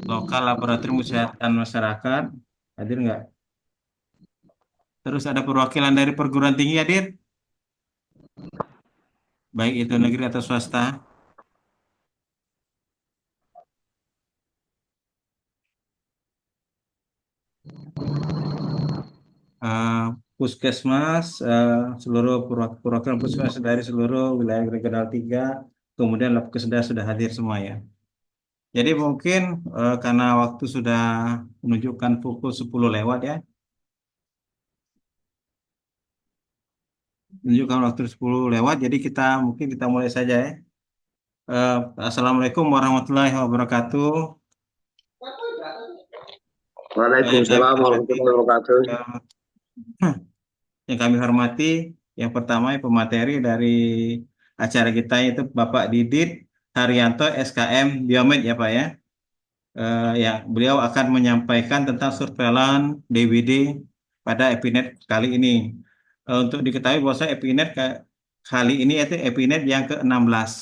lokal laboratorium kesehatan masyarakat, hadir nggak? Terus ada perwakilan dari perguruan tinggi hadir, baik itu negeri atau swasta. eh, Puskesmas, seluruh perwakilan puskesmas dari seluruh wilayah regional 3, kemudian Labkesda sudah hadir semua ya. Jadi mungkin karena waktu sudah menunjukkan pukul 10 lewat ya, menunjukkan waktu 10 lewat, jadi kita mulai saja ya. Assalamualaikum warahmatullahi wabarakatuh. Yang kami Waalaikumsalam hormati, warahmatullahi wabarakatuh. eh, yang kami hormati, yang pertama pemateri dari acara kita itu Bapak Didit Haryanto SKM Biomed ya Pak ya. Ya, beliau akan menyampaikan tentang surveillance DWD pada Epinet kali ini. Untuk diketahui bahwa Epinet kali ini itu Epinet yang ke-16.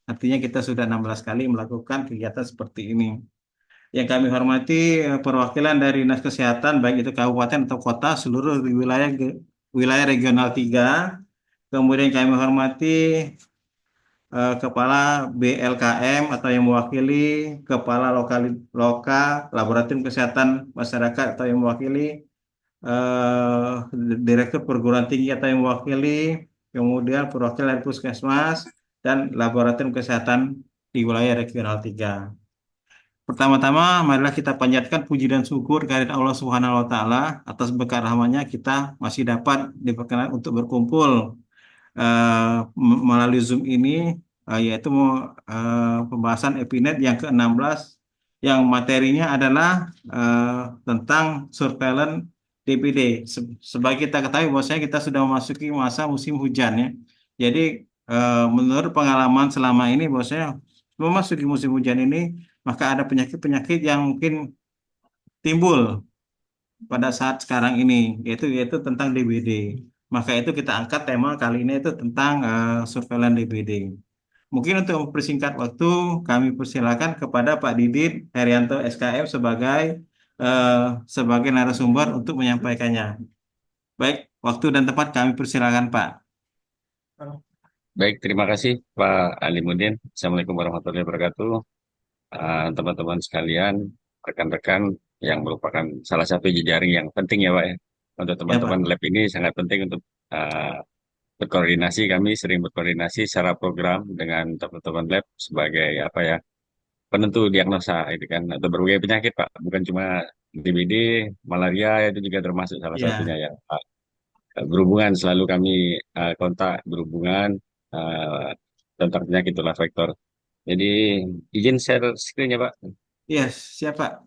Artinya kita sudah 16 kali melakukan kegiatan seperti ini. Yang kami hormati perwakilan dari Dinas Kesehatan baik itu kabupaten atau kota seluruh wilayah regional 3. Kemudian kami hormati Kepala BLKM atau yang mewakili, Kepala Lokal Laboratorium Kesehatan Masyarakat atau yang mewakili, eh, Direktur Perguruan Tinggi atau yang mewakili, kemudian perwakilan dari Puskesmas dan Laboratorium Kesehatan di wilayah regional 3. Pertama-tama, marilah kita panjatkan puji dan syukur kehadirat Allah Subhanahu wa taala atas berkah rahmatnya kita masih dapat diperkenan untuk berkumpul melalui Zoom ini, yaitu pembahasan Epinet yang ke-16 yang materinya adalah tentang surveillance DPD. Sebagai kita ketahui bahwasanya kita sudah memasuki masa musim hujan ya. Jadi menurut pengalaman selama ini bahwasanya memasuki musim hujan ini maka ada penyakit-penyakit yang mungkin timbul pada saat sekarang ini yaitu tentang DBD. Maka itu kita angkat tema kali ini itu tentang surveillance DBD. Mungkin untuk mempersingkat waktu, kami persilakan kepada Pak Didit Herianto SKM eh, sebagai narasumber untuk menyampaikannya. Baik, waktu dan tempat kami persilakan Pak. Baik, terima kasih Pak Alimuddin. Assalamualaikum warahmatullahi wabarakatuh. Teman-teman sekalian, rekan-rekan yang merupakan salah satu jejaring yang penting ya Pak ya. Untuk Ya teman-teman Pak. lab ini sangat penting untuk berkoordinasi. Kami sering berkoordinasi secara program dengan teman-teman lab sebagai apa ya, penentu diagnosa itu kan atau berbagai penyakit Pak. Bukan cuma DBD, malaria itu juga termasuk salah satunya Ya, ya Pak. Berhubungan selalu kami kontak berhubungan eh, tentang penyakit tular vektor. Jadi izin share screen ya Pak. ya siapa?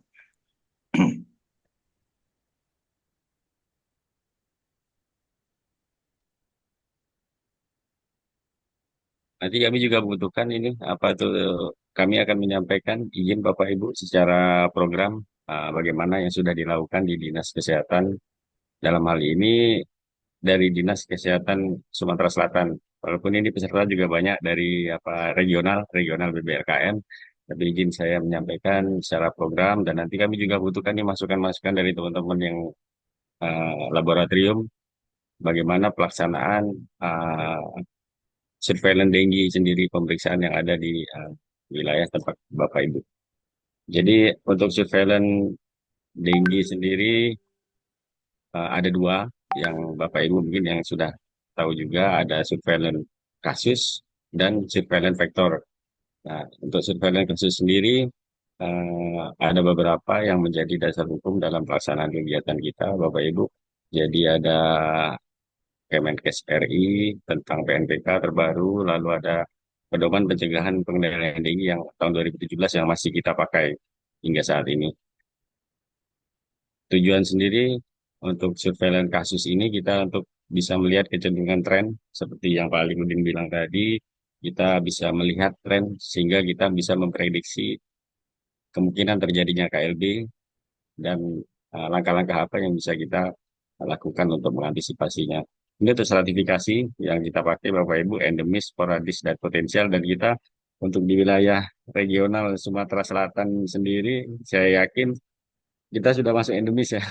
Nanti kami juga membutuhkan ini apa tuh kami akan menyampaikan izin Bapak Ibu secara program bagaimana yang sudah dilakukan di Dinas Kesehatan dalam hal ini dari Dinas Kesehatan Sumatera Selatan. Walaupun ini peserta juga banyak dari apa regional BBLKM, tapi izin saya menyampaikan secara program dan nanti kami juga butuhkan nih masukan-masukan dari teman-teman yang laboratorium bagaimana pelaksanaan surveillance dengue sendiri pemeriksaan yang ada di wilayah tempat Bapak Ibu. Jadi untuk surveillance dengue sendiri ada dua yang Bapak Ibu mungkin yang sudah tahu juga ada surveillance kasus dan surveillance vektor. Nah, untuk surveillance kasus sendiri ada beberapa yang menjadi dasar hukum dalam pelaksanaan kegiatan kita, Bapak Ibu. Jadi ada Kemenkes RI tentang PNPK terbaru, lalu ada Pedoman Pencegahan Pengendalian Dengue yang tahun 2017 yang masih kita pakai hingga saat ini. Tujuan sendiri untuk surveillance kasus ini kita untuk bisa melihat kecenderungan tren seperti yang Pak Alimuddin bilang tadi, kita bisa melihat tren sehingga kita bisa memprediksi kemungkinan terjadinya KLB dan langkah-langkah apa yang bisa kita lakukan untuk mengantisipasinya. Ini untuk stratifikasi yang kita pakai Bapak Ibu endemis, sporadis, dan potensial dan kita untuk di wilayah regional Sumatera Selatan sendiri, saya yakin kita sudah masuk endemis ya.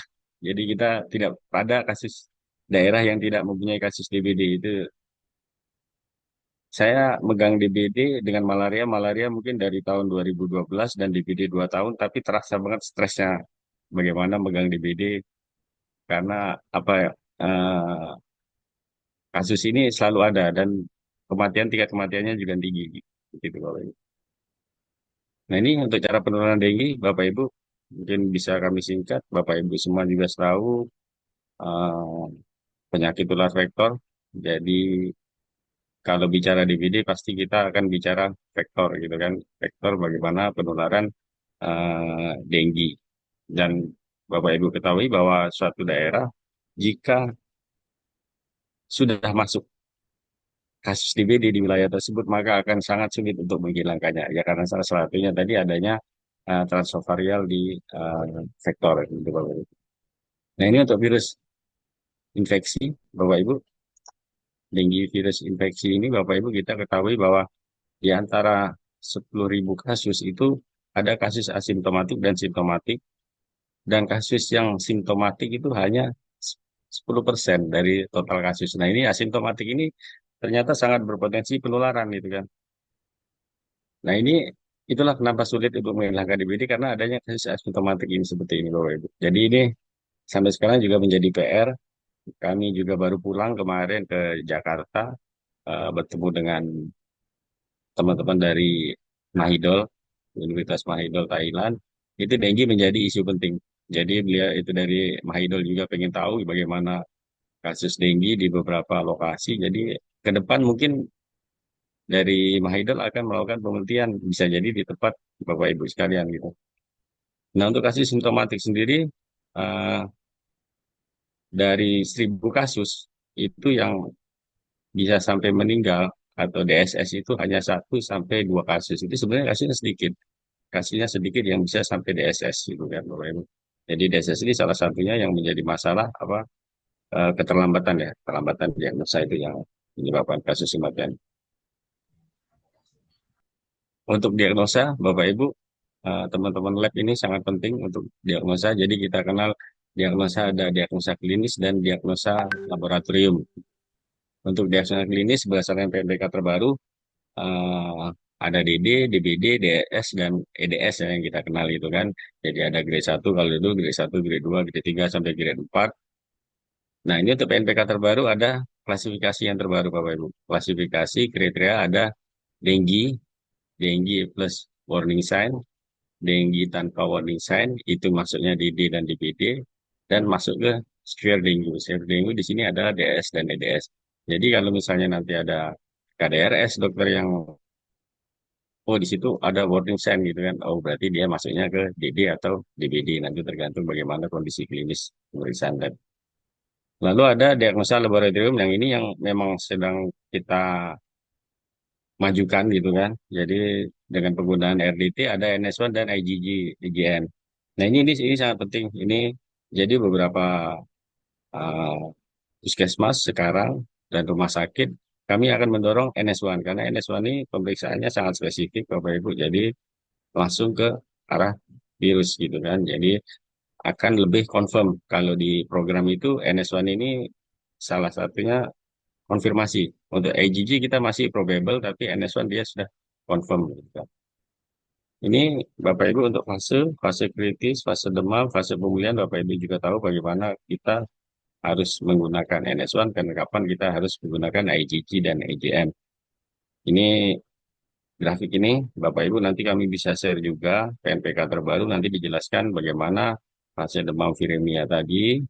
Jadi kita tidak pada kasus daerah yang tidak mempunyai kasus DBD itu. Saya megang DBD dengan malaria, malaria mungkin dari tahun 2012 dan DBD 2 tahun, tapi terasa banget stresnya bagaimana megang DBD karena apa ya, kasus ini selalu ada dan tingkat kematiannya juga tinggi gitu Bapak Ibu. Nah ini untuk cara penurunan dengue, Bapak Ibu mungkin bisa kami singkat, Bapak Ibu semua juga tahu eh, penyakit tular vektor. Jadi kalau bicara DBD pasti kita akan bicara vektor gitu kan, vektor bagaimana penularan dengue. Dan Bapak Ibu ketahui bahwa suatu daerah jika sudah masuk kasus DBD di wilayah tersebut, maka akan sangat sulit untuk menghilangkannya. Ya karena salah satunya tadi adanya transovarial di vektor gitu, Bapak Ibu. Nah ini untuk virus infeksi, Bapak Ibu, dengue virus infeksi ini, Bapak Ibu kita ketahui bahwa di antara 10.000 kasus itu ada kasus asimptomatik dan simptomatik, dan kasus yang simptomatik itu hanya 10% dari total kasus. Nah ini asimptomatik ini ternyata sangat berpotensi penularan gitu kan. Nah ini itulah kenapa sulit untuk menghilangkan DBD karena adanya kasus asimptomatik ini seperti ini Bapak Ibu. Jadi ini sampai sekarang juga menjadi PR. Kami juga baru pulang kemarin ke Jakarta bertemu dengan teman-teman dari Mahidol, Universitas Mahidol Thailand. Itu dengue menjadi isu penting. Jadi beliau itu dari Mahidol juga pengen tahu bagaimana kasus dengue di beberapa lokasi. Jadi ke depan mungkin dari Mahidol akan melakukan penelitian bisa jadi di tempat Bapak Ibu sekalian gitu. Nah untuk kasus simptomatik sendiri eh, dari 1.000 kasus itu yang bisa sampai meninggal atau DSS itu hanya 1 sampai 2 kasus. Itu sebenarnya kasusnya sedikit yang bisa sampai DSS gitu kan Bapak Ibu. Jadi DSS ini salah satunya yang menjadi masalah apa keterlambatan ya, keterlambatan diagnosa itu yang menyebabkan kasus kematian. Untuk diagnosa, Bapak Ibu, teman-teman lab ini sangat penting untuk diagnosa. Jadi kita kenal diagnosa ada diagnosa klinis dan diagnosa laboratorium. Untuk diagnosa klinis berdasarkan PMDK terbaru, eh, ada DD, DBD, DS, dan EDS yang kita kenal itu kan. Jadi ada grade 1 kalau itu, grade 1, grade 2, grade 3, sampai grade 4. Nah ini untuk PMPK terbaru ada klasifikasi yang terbaru Bapak Ibu. Klasifikasi kriteria ada dengue, dengue plus warning sign, dengue tanpa warning sign, itu masuknya di D dan di BD, dan masuk ke severe dengue. Severe dengue di sini adalah DS dan EDS. Jadi kalau misalnya nanti ada KDRS, dokter yang, oh di situ ada warning sign gitu kan, oh berarti dia masuknya ke DD atau DBD, nanti tergantung bagaimana kondisi klinis pemeriksaan lab. Lalu ada diagnosa laboratorium yang ini yang memang sedang kita majukan gitu kan. Jadi dengan penggunaan RDT ada NS1 dan IgG, IgM. Nah ini sangat penting. Ini jadi beberapa uh, puskesmas sekarang dan rumah sakit kami akan mendorong NS1 karena NS1 ini pemeriksaannya sangat spesifik Bapak Ibu. Jadi langsung ke arah virus gitu kan. Jadi akan lebih confirm kalau di program itu NS1 ini salah satunya konfirmasi. Untuk IgG kita masih probable tapi NS1 dia sudah confirm gitu kan. Ini Bapak Ibu untuk fase kritis, fase demam, fase pemulihan, Bapak Ibu juga tahu bagaimana kita harus menggunakan NS1 dan kapan kita harus menggunakan IgG dan IgM. Ini grafik ini Bapak Ibu nanti kami bisa share juga PNPK terbaru nanti dijelaskan bagaimana fase demam viremia tadi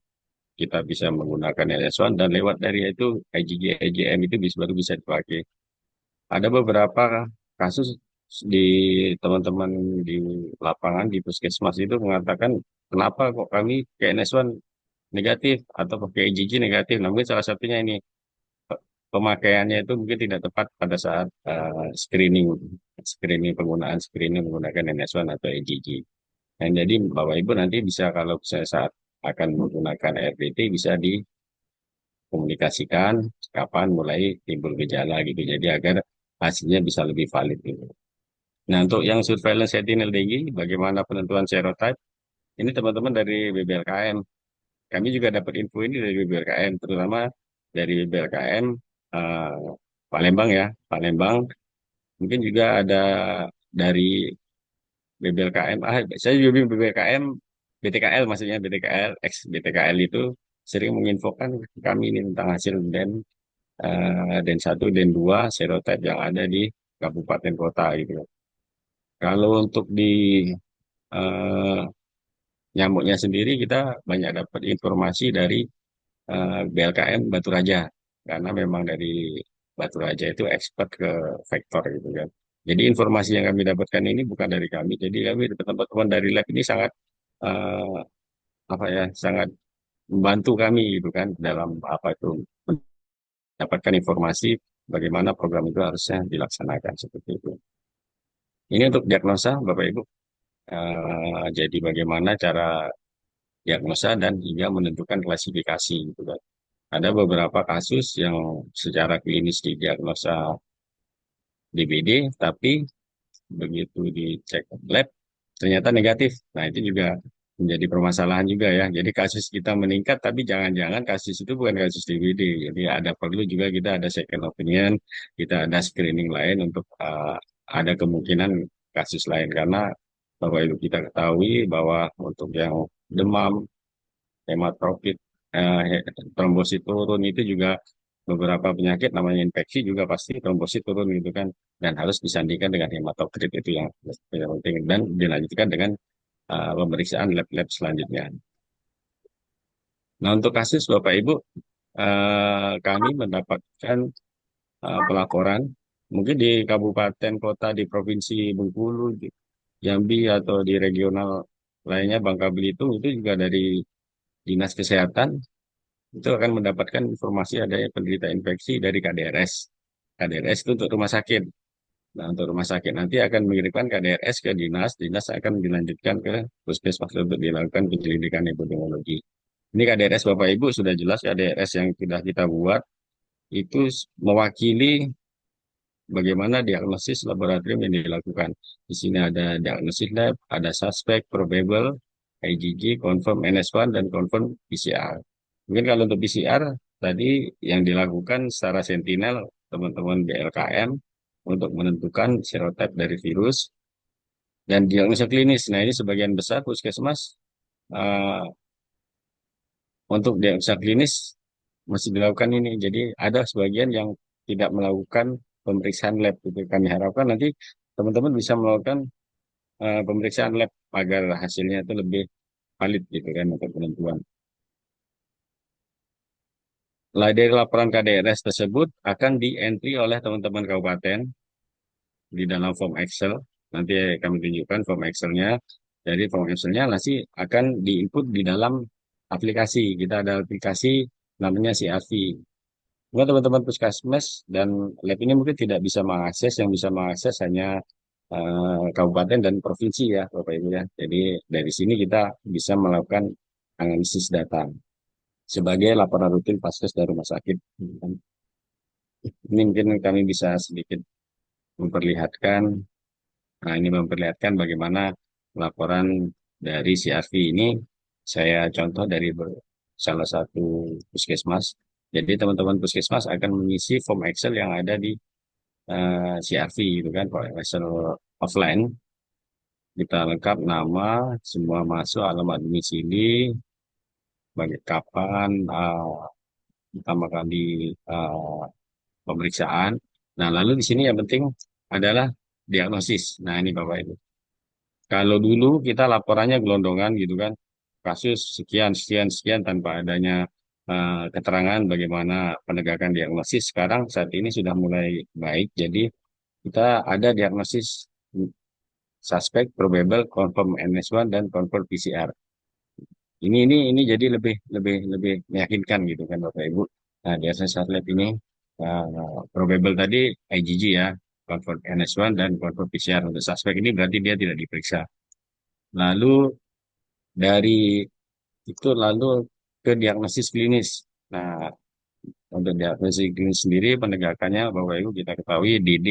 kita bisa menggunakan NS1 dan lewat dari itu IgG, IgM itu baru bisa dipakai. Ada beberapa kasus di teman-teman di lapangan di puskesmas itu mengatakan kenapa kok kami ke NS1 negatif atau pakai IgG negatif. Namun salah satunya ini pemakaiannya itu mungkin tidak tepat pada saat screening screening penggunaan screening menggunakan NS1 atau IgG. Dan jadi Bapak Ibu nanti bisa kalau saya saat akan menggunakan RDT bisa dikomunikasikan kapan mulai timbul gejala gitu. Jadi agar hasilnya bisa lebih valid gitu. Nah, untuk yang surveillance sentinel dengue, bagaimana penentuan serotype? Ini teman-teman dari BBLKM. Kami juga dapat info ini dari BBLKM, terutama dari BBLKM eh, Palembang ya, Palembang. Mungkin juga ada dari BBLKM. Saya juga bingung BBLKM, BTKL maksudnya BTKL, ex BTKL itu sering menginfokan ke kami ini tentang hasil Den 1, Den 2, serotype yang ada di kabupaten kota gitu. Kalau untuk di eh, nyamuknya sendiri kita banyak dapat informasi dari BLKM Batu Raja karena memang dari Batu Raja itu expert ke vektor gitu kan. Jadi informasi yang kami dapatkan ini bukan dari kami. Jadi kami teman-teman dari lab ini sangat eh, apa ya sangat membantu kami gitu kan dalam apa itu mendapatkan informasi bagaimana program itu harusnya dilaksanakan seperti itu. Ini untuk diagnosa Bapak Ibu. Jadi bagaimana cara diagnosa dan hingga menentukan klasifikasi gitu kan. Ada beberapa kasus yang secara klinis didiagnosa DBD, tapi begitu dicek lab ternyata negatif. Nah, itu juga menjadi permasalahan juga ya. Jadi kasus kita meningkat, tapi jangan-jangan kasus itu bukan kasus DBD. Jadi ada perlu juga kita ada second opinion, kita ada screening lain untuk ada kemungkinan kasus lain. Karena Bapak Ibu kita ketahui bahwa untuk yang demam, hematokrit, trombosit turun itu juga beberapa penyakit namanya infeksi juga pasti trombosit turun gitu kan dan harus disandingkan dengan hematokrit itu yang penting dan dilanjutkan dengan pemeriksaan lab-lab selanjutnya. Nah untuk kasus Bapak Ibu kami mendapatkan pelaporan mungkin di kabupaten kota di provinsi Bengkulu, di Jambi atau di regional lainnya Bangka Belitung itu juga dari Dinas Kesehatan itu akan mendapatkan informasi adanya penderita infeksi dari KDRS. KDRS itu untuk rumah sakit. Nah, untuk rumah sakit nanti akan mengirimkan KDRS ke dinas, dinas akan dilanjutkan ke puskesmas untuk dilakukan penyelidikan epidemiologi. Ini KDRS Bapak Ibu sudah jelas KDRS yang sudah kita buat itu mewakili bagaimana diagnosis laboratorium yang dilakukan. Di sini ada diagnosis lab, ada suspek, probable, IgG, confirm NS1, dan confirm PCR. Mungkin kalau untuk PCR, tadi yang dilakukan secara sentinel teman-teman BLKM untuk menentukan serotype dari virus dan diagnosa klinis. Nah, ini sebagian besar puskesmas eh, untuk diagnosa klinis masih dilakukan ini. Jadi ada sebagian yang tidak melakukan pemeriksaan lab. Itu kami harapkan nanti teman-teman bisa melakukan pemeriksaan lab agar hasilnya itu lebih valid gitu kan untuk penentuan. Dari laporan KDRS tersebut akan di-entry oleh teman-teman kabupaten di dalam form Excel. Nanti kami tunjukkan form Excelnya. Jadi form Excelnya nanti akan diinput di dalam aplikasi. Kita ada aplikasi namanya CRV. Mungkin teman-teman puskesmas dan lab ini mungkin tidak bisa mengakses, yang bisa mengakses hanya kabupaten dan provinsi ya, Bapak Ibu ya. Jadi dari sini kita bisa melakukan analisis data sebagai laporan rutin paskes dari rumah sakit. Ini mungkin kami bisa sedikit memperlihatkan, nah ini memperlihatkan bagaimana laporan dari CRV ini saya contoh dari salah satu puskesmas. Jadi teman-teman puskesmas akan mengisi form Excel yang ada di CRV gitu kan, form Excel offline. Kita lengkap nama, semua masuk, alamat domisili, bagi kapan pertama kali uh, pemeriksaan. Nah, lalu di sini yang penting adalah diagnosis. Nah, ini Bapak Ibu. Kalau dulu kita laporannya gelondongan gitu kan, kasus sekian, sekian, sekian tanpa adanya keterangan bagaimana penegakan diagnosis. Sekarang saat ini sudah mulai baik, jadi kita ada diagnosis suspek, probable, confirm NS1 dan confirm PCR. Ini jadi lebih lebih lebih meyakinkan gitu kan Bapak Ibu. Nah, di asesor lab ini probable tadi IgG ya, confirm NS1 dan confirm PCR untuk suspek ini berarti dia tidak diperiksa. Lalu dari itu lalu ke diagnosis klinis. Nah, untuk diagnosis klinis sendiri penegakannya Bapak Ibu kita ketahui DD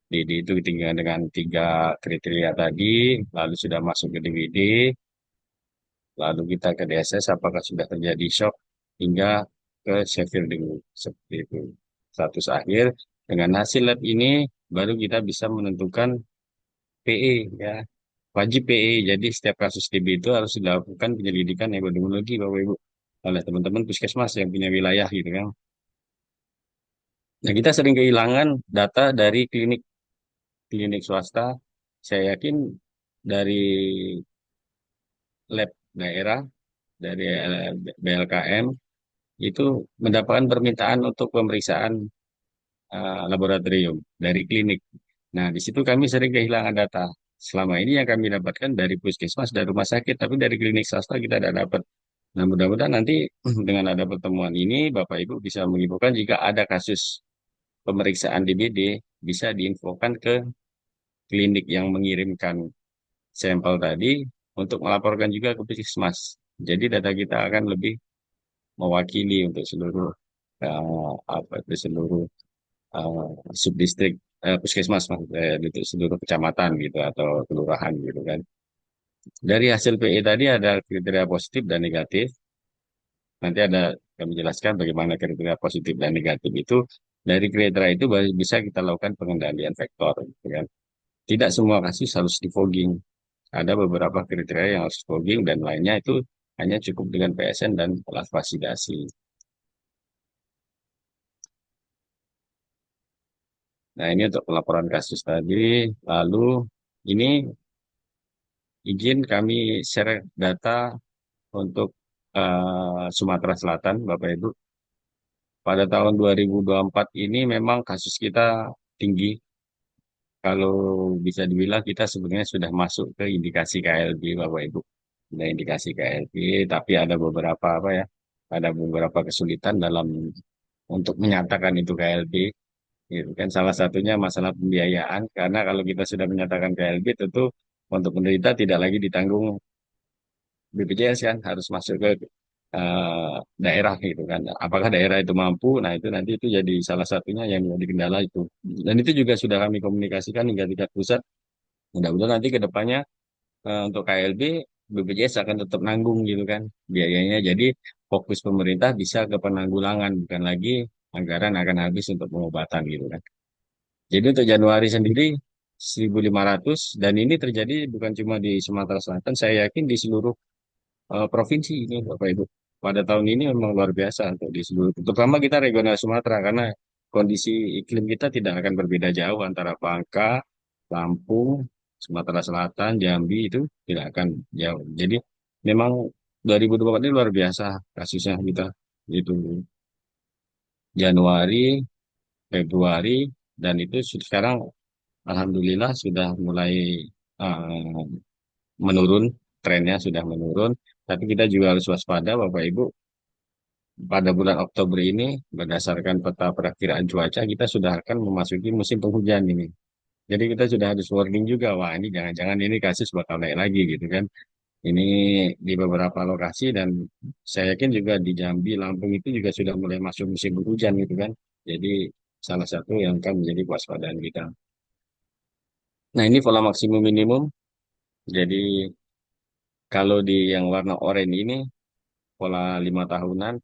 DD itu tinggal dengan tiga kriteria tadi, lalu sudah masuk ke DBD, lalu kita ke DSS apakah sudah terjadi shock hingga ke severe dulu seperti itu. Status akhir dengan hasil lab ini baru kita bisa menentukan PE ya. Wajib PE. Jadi setiap kasus TB itu harus dilakukan penyelidikan epidemiologi Bapak Ibu oleh teman-teman puskesmas yang punya wilayah gitu kan. Nah, kita sering kehilangan data dari klinik klinik swasta. Saya yakin dari lab daerah dari BLKM itu mendapatkan permintaan untuk pemeriksaan laboratorium dari klinik. Nah, di situ kami sering kehilangan data. Selama ini yang kami dapatkan dari puskesmas dan rumah sakit, tapi dari klinik swasta kita tidak dapat. Nah, mudah-mudahan nanti dengan ada pertemuan ini, Bapak Ibu bisa menginfokan jika ada kasus pemeriksaan DBD, bisa diinfokan ke klinik yang mengirimkan sampel tadi untuk melaporkan juga ke puskesmas. Jadi data kita akan lebih mewakili untuk seluruh apa itu seluruh subdistrik puskesmas maksud saya, untuk seluruh kecamatan gitu atau kelurahan gitu kan. Dari hasil PE tadi ada kriteria positif dan negatif. Nanti ada kami jelaskan bagaimana kriteria positif dan negatif itu. Dari kriteria itu baru bisa kita lakukan pengendalian vektor gitu kan. Tidak semua kasus harus di fogging. Ada beberapa kriteria yang harus fogging dan lainnya itu hanya cukup dengan PSN dan kelas validasi. Nah, ini untuk pelaporan kasus tadi. Lalu ini izin kami share data untuk Sumatera Selatan, Bapak Ibu. Pada tahun 2024 ini memang kasus kita tinggi. Kalau bisa dibilang kita sebenarnya sudah masuk ke indikasi KLB, Bapak Ibu. Sudah indikasi KLB, tapi ada beberapa apa ya? Ada beberapa kesulitan dalam untuk menyatakan itu KLB. Gitu kan salah satunya masalah pembiayaan karena kalau kita sudah menyatakan KLB tentu untuk penderita tidak lagi ditanggung BPJS kan harus masuk ke daerah gitu kan. Apakah daerah itu mampu? Nah itu nanti itu jadi salah satunya yang menjadi kendala itu. Dan itu juga sudah kami komunikasikan hingga tingkat pusat. Mudah-mudahan nanti ke depannya untuk KLB BPJS akan tetap nanggung gitu kan biayanya. Jadi fokus pemerintah bisa ke penanggulangan bukan lagi anggaran akan habis untuk pengobatan gitu kan. Jadi untuk Januari sendiri 1.500 dan ini terjadi bukan cuma di Sumatera Selatan, saya yakin di seluruh provinsi ini Bapak Ibu. Pada tahun ini memang luar biasa untuk di seluruh, terutama kita regional Sumatera karena kondisi iklim kita tidak akan berbeda jauh antara Bangka, Lampung, Sumatera Selatan, Jambi itu tidak akan jauh. Jadi memang 2024 ini luar biasa kasusnya kita itu Januari, Februari dan itu sekarang alhamdulillah sudah mulai eh, menurun, trennya sudah menurun. Tapi kita juga harus waspada, Bapak Ibu. Pada bulan Oktober ini, berdasarkan peta perakiraan cuaca, kita sudah akan memasuki musim penghujan ini. Jadi kita sudah harus warning juga, wah ini jangan-jangan ini kasus bakal naik lagi gitu kan. Ini di beberapa lokasi dan saya yakin juga di Jambi, Lampung itu juga sudah mulai masuk musim penghujan gitu kan. Jadi salah satu yang akan menjadi kewaspadaan kita. Nah ini pola maksimum minimum. Jadi kalau di yang warna oranye ini pola 5 tahunan,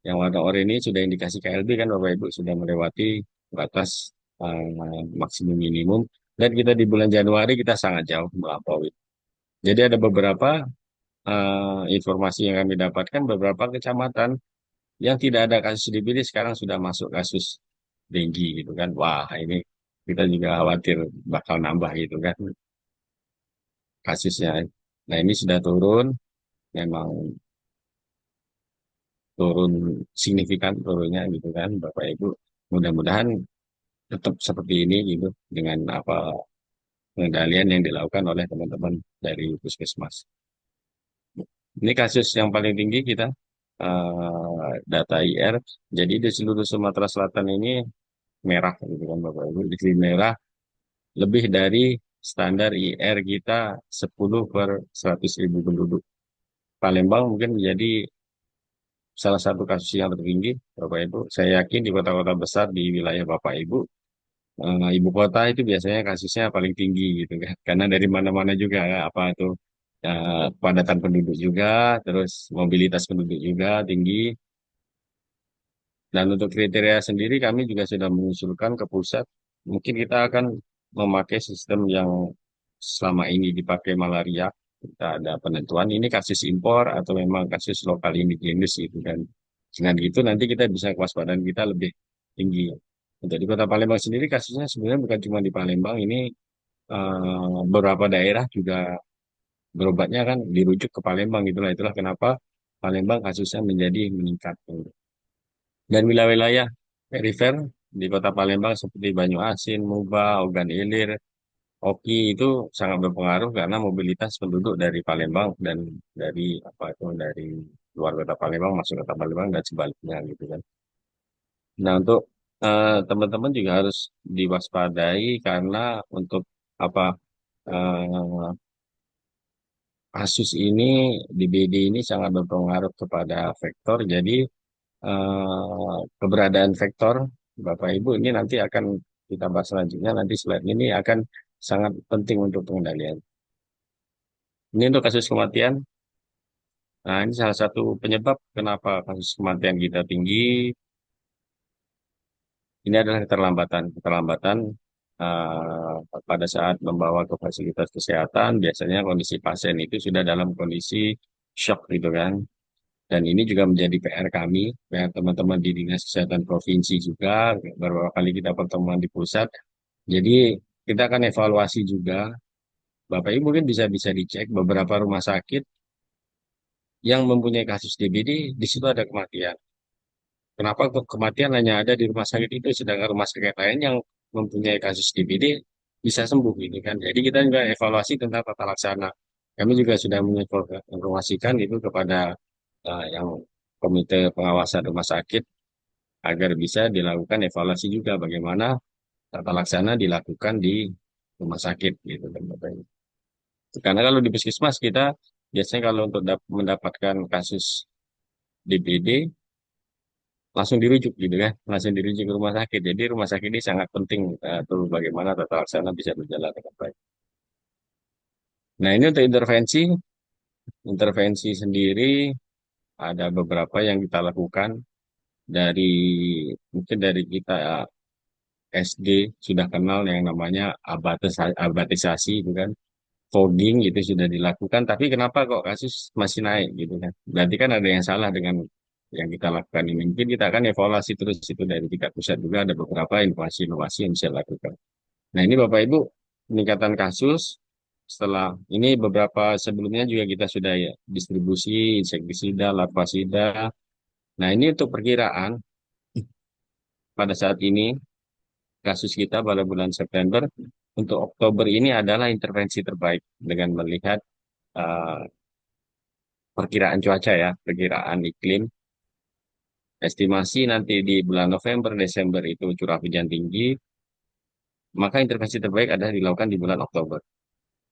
yang warna oranye ini sudah indikasi KLB kan Bapak Ibu sudah melewati batas maksimum minimum dan kita di bulan Januari kita sangat jauh melampaui. Jadi ada beberapa informasi yang kami dapatkan beberapa kecamatan yang tidak ada kasus DBD sekarang sudah masuk kasus tinggi gitu kan. Wah ini kita juga khawatir bakal nambah gitu kan kasusnya. Nah ini sudah turun, memang turun signifikan turunnya gitu kan Bapak Ibu. Mudah-mudahan tetap seperti ini gitu dengan apa pengendalian yang dilakukan oleh teman-teman dari Puskesmas. Ini kasus yang paling tinggi kita data IR. Jadi di seluruh Sumatera Selatan ini merah gitu kan Bapak Ibu. Di sini merah lebih dari standar IR kita 10 per 100.000 penduduk. Palembang mungkin menjadi salah satu kasus yang tertinggi, Bapak Ibu. Saya yakin di kota-kota besar di wilayah Bapak Ibu ibu kota itu biasanya kasusnya paling tinggi gitu kan, karena dari mana-mana juga apa itu kepadatan penduduk juga, terus mobilitas penduduk juga tinggi. Dan untuk kriteria sendiri kami juga sudah mengusulkan ke pusat, mungkin kita akan memakai sistem yang selama ini dipakai malaria. Kita ada penentuan ini kasus impor atau memang kasus lokal indigenous gitu kan. Dengan gitu nanti kita bisa kewaspadaan kita lebih tinggi. Untuk di Kota Palembang sendiri kasusnya sebenarnya bukan cuma di Palembang, ini beberapa daerah juga berobatnya kan dirujuk ke Palembang gitulah. Itulah kenapa Palembang kasusnya menjadi meningkat. Dan wilayah-wilayah perifer di Kota Palembang seperti Banyuasin, Muba, Ogan Ilir, Oki itu sangat berpengaruh karena mobilitas penduduk dari Palembang dan dari apa itu dari luar Kota Palembang masuk Kota Palembang dan sebaliknya gitu kan. Nah, untuk teman-teman juga harus diwaspadai karena untuk apa eh, kasus ini di BD ini sangat berpengaruh kepada vektor. Jadi keberadaan vektor Bapak Ibu ini nanti akan kita bahas selanjutnya. Nanti slide ini akan sangat penting untuk pengendalian. Ini untuk kasus kematian. Nah, ini salah satu penyebab kenapa kasus kematian kita tinggi. Ini adalah keterlambatan. Keterlambatan pada saat membawa ke fasilitas kesehatan, biasanya kondisi pasien itu sudah dalam kondisi shock gitu kan. Dan ini juga menjadi PR kami, PR teman-teman di Dinas Kesehatan Provinsi juga, beberapa kali kita pertemuan di pusat. Jadi kita akan evaluasi juga. Bapak Ibu mungkin bisa dicek beberapa rumah sakit yang mempunyai kasus DBD, di situ ada kematian. Kenapa kok kematian hanya ada di rumah sakit itu, sedangkan rumah sakit lain yang mempunyai kasus DBD bisa sembuh gitu kan. Jadi kita juga evaluasi tentang tata laksana. Kami juga sudah menginformasikan itu kepada yang Komite Pengawasan Rumah Sakit agar bisa dilakukan evaluasi juga bagaimana tata laksana dilakukan di rumah sakit gitu kan Bapak Ibu. Karena kalau di puskesmas kita biasanya kalau untuk mendapatkan kasus DBD langsung dirujuk gitu kan, langsung dirujuk ke rumah sakit. Jadi rumah sakit ini sangat penting tuh bagaimana tata laksana bisa berjalan dengan baik. Nah ini untuk intervensi, intervensi sendiri ada beberapa yang kita lakukan dari mungkin dari kita SD sudah kenal yang namanya abatisasi itu kan, fogging itu sudah dilakukan, tapi kenapa kok kasus masih naik gitu kan? Berarti kan ada yang salah dengan yang kita lakukan ini. Mungkin kita akan evaluasi terus itu dari tingkat pusat juga ada beberapa inovasi-inovasi yang bisa dilakukan. Nah ini Bapak Ibu peningkatan kasus setelah ini beberapa sebelumnya juga kita sudah ya distribusi insektisida, larvasida. Nah ini untuk perkiraan pada saat ini kasus kita pada bulan September untuk Oktober ini adalah intervensi terbaik dengan melihat eh, perkiraan cuaca ya, perkiraan iklim. Estimasi nanti di bulan November, Desember itu curah hujan tinggi, maka intervensi terbaik adalah dilakukan di bulan Oktober.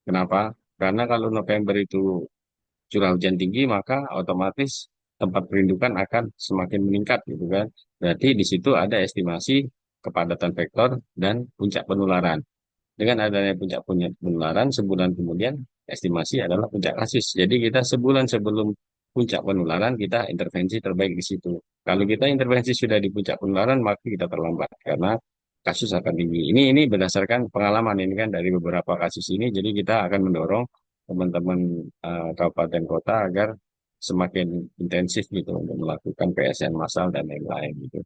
Kenapa? Karena kalau November itu curah hujan tinggi, maka otomatis tempat perindukan akan semakin meningkat gitu kan. Berarti di situ ada estimasi kepadatan vektor dan puncak penularan. Dengan adanya puncak penularan, sebulan kemudian estimasi adalah puncak kasus. Jadi kita sebulan sebelum puncak penularan, kita intervensi terbaik di situ. Kalau kita intervensi sudah di puncak penularan, maka kita terlambat karena kasus akan tinggi. Ini berdasarkan pengalaman ini kan dari beberapa kasus ini. Jadi kita akan mendorong teman-teman kabupaten kota agar semakin intensif gitu untuk melakukan PSN massal dan lain-lain gitu.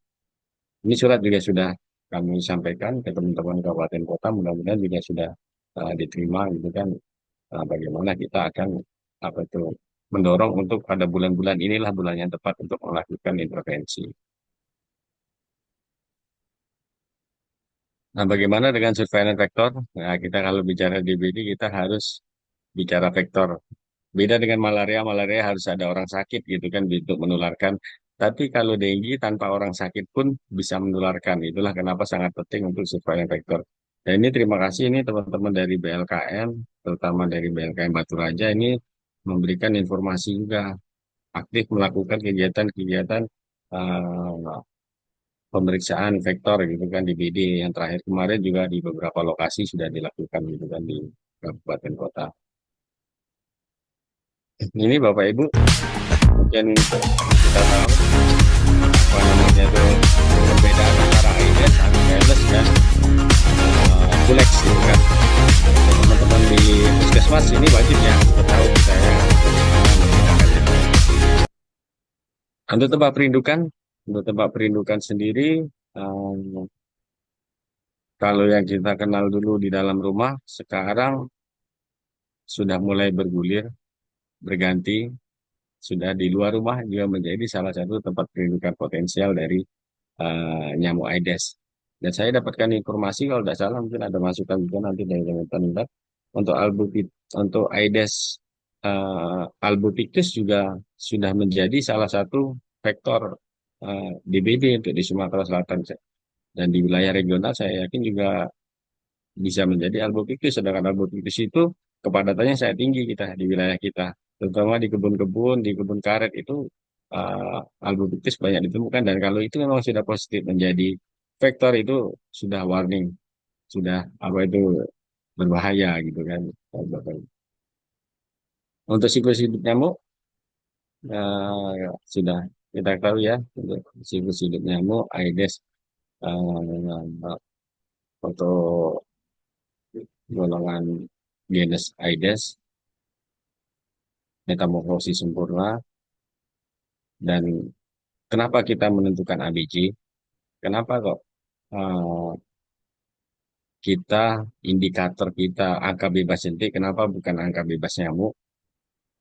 Ini surat juga sudah kami sampaikan ke teman-teman kabupaten kota, mudah-mudahan juga sudah diterima gitu kan. Bagaimana kita akan apa itu mendorong untuk pada bulan-bulan inilah bulan yang tepat untuk melakukan intervensi. Nah, bagaimana dengan surveillance vektor? Nah, kita kalau bicara DBD kita harus bicara vektor. Beda dengan malaria, malaria harus ada orang sakit gitu kan untuk menularkan. Tapi kalau dengue tanpa orang sakit pun bisa menularkan. Itulah kenapa sangat penting untuk surveillance vektor. Dan ini terima kasih ini teman-teman dari BLKM, terutama dari BLKM Batu Raja ini memberikan informasi juga aktif melakukan kegiatan-kegiatan pemeriksaan vektor gitu kan di BD. Yang terakhir kemarin juga di beberapa lokasi sudah dilakukan gitu kan di kabupaten kota. Ini Bapak Ibu mungkin kita tahu apa namanya itu perbedaan antara AIDS, AMPLS dan Pulex gitu kan. Teman-teman di puskesmas ini wajib ya sudah tahu saya membedakannya. Untuk tempat perindukan sendiri, eh, kalau yang kita kenal dulu di dalam rumah, sekarang sudah mulai bergulir, berganti, sudah di luar rumah juga menjadi salah satu tempat perindukan potensial dari nyamuk Aedes. Dan saya dapatkan informasi kalau tidak salah mungkin ada masukan juga nanti dari teman-teman untuk untuk Aedes albopictus juga sudah menjadi salah satu vektor DBD untuk di Sumatera Selatan. Dan di wilayah regional saya yakin juga bisa menjadi albopictus. Sedangkan albopictus itu kepadatannya saya tinggi kita di wilayah kita. Terutama di kebun-kebun, di kebun karet itu albopictus banyak ditemukan. Dan kalau itu memang sudah positif menjadi vektor itu sudah warning, sudah apa itu berbahaya gitu kan. Untuk siklus hidup nyamuk sudah kita tahu ya untuk siklus hidup nyamuk Aedes untuk golongan genus Aedes metamorfosis sempurna. Dan kenapa kita menentukan ABG? Kenapa kok eh, kita indikator kita angka bebas jentik? Kenapa bukan angka bebas nyamuk?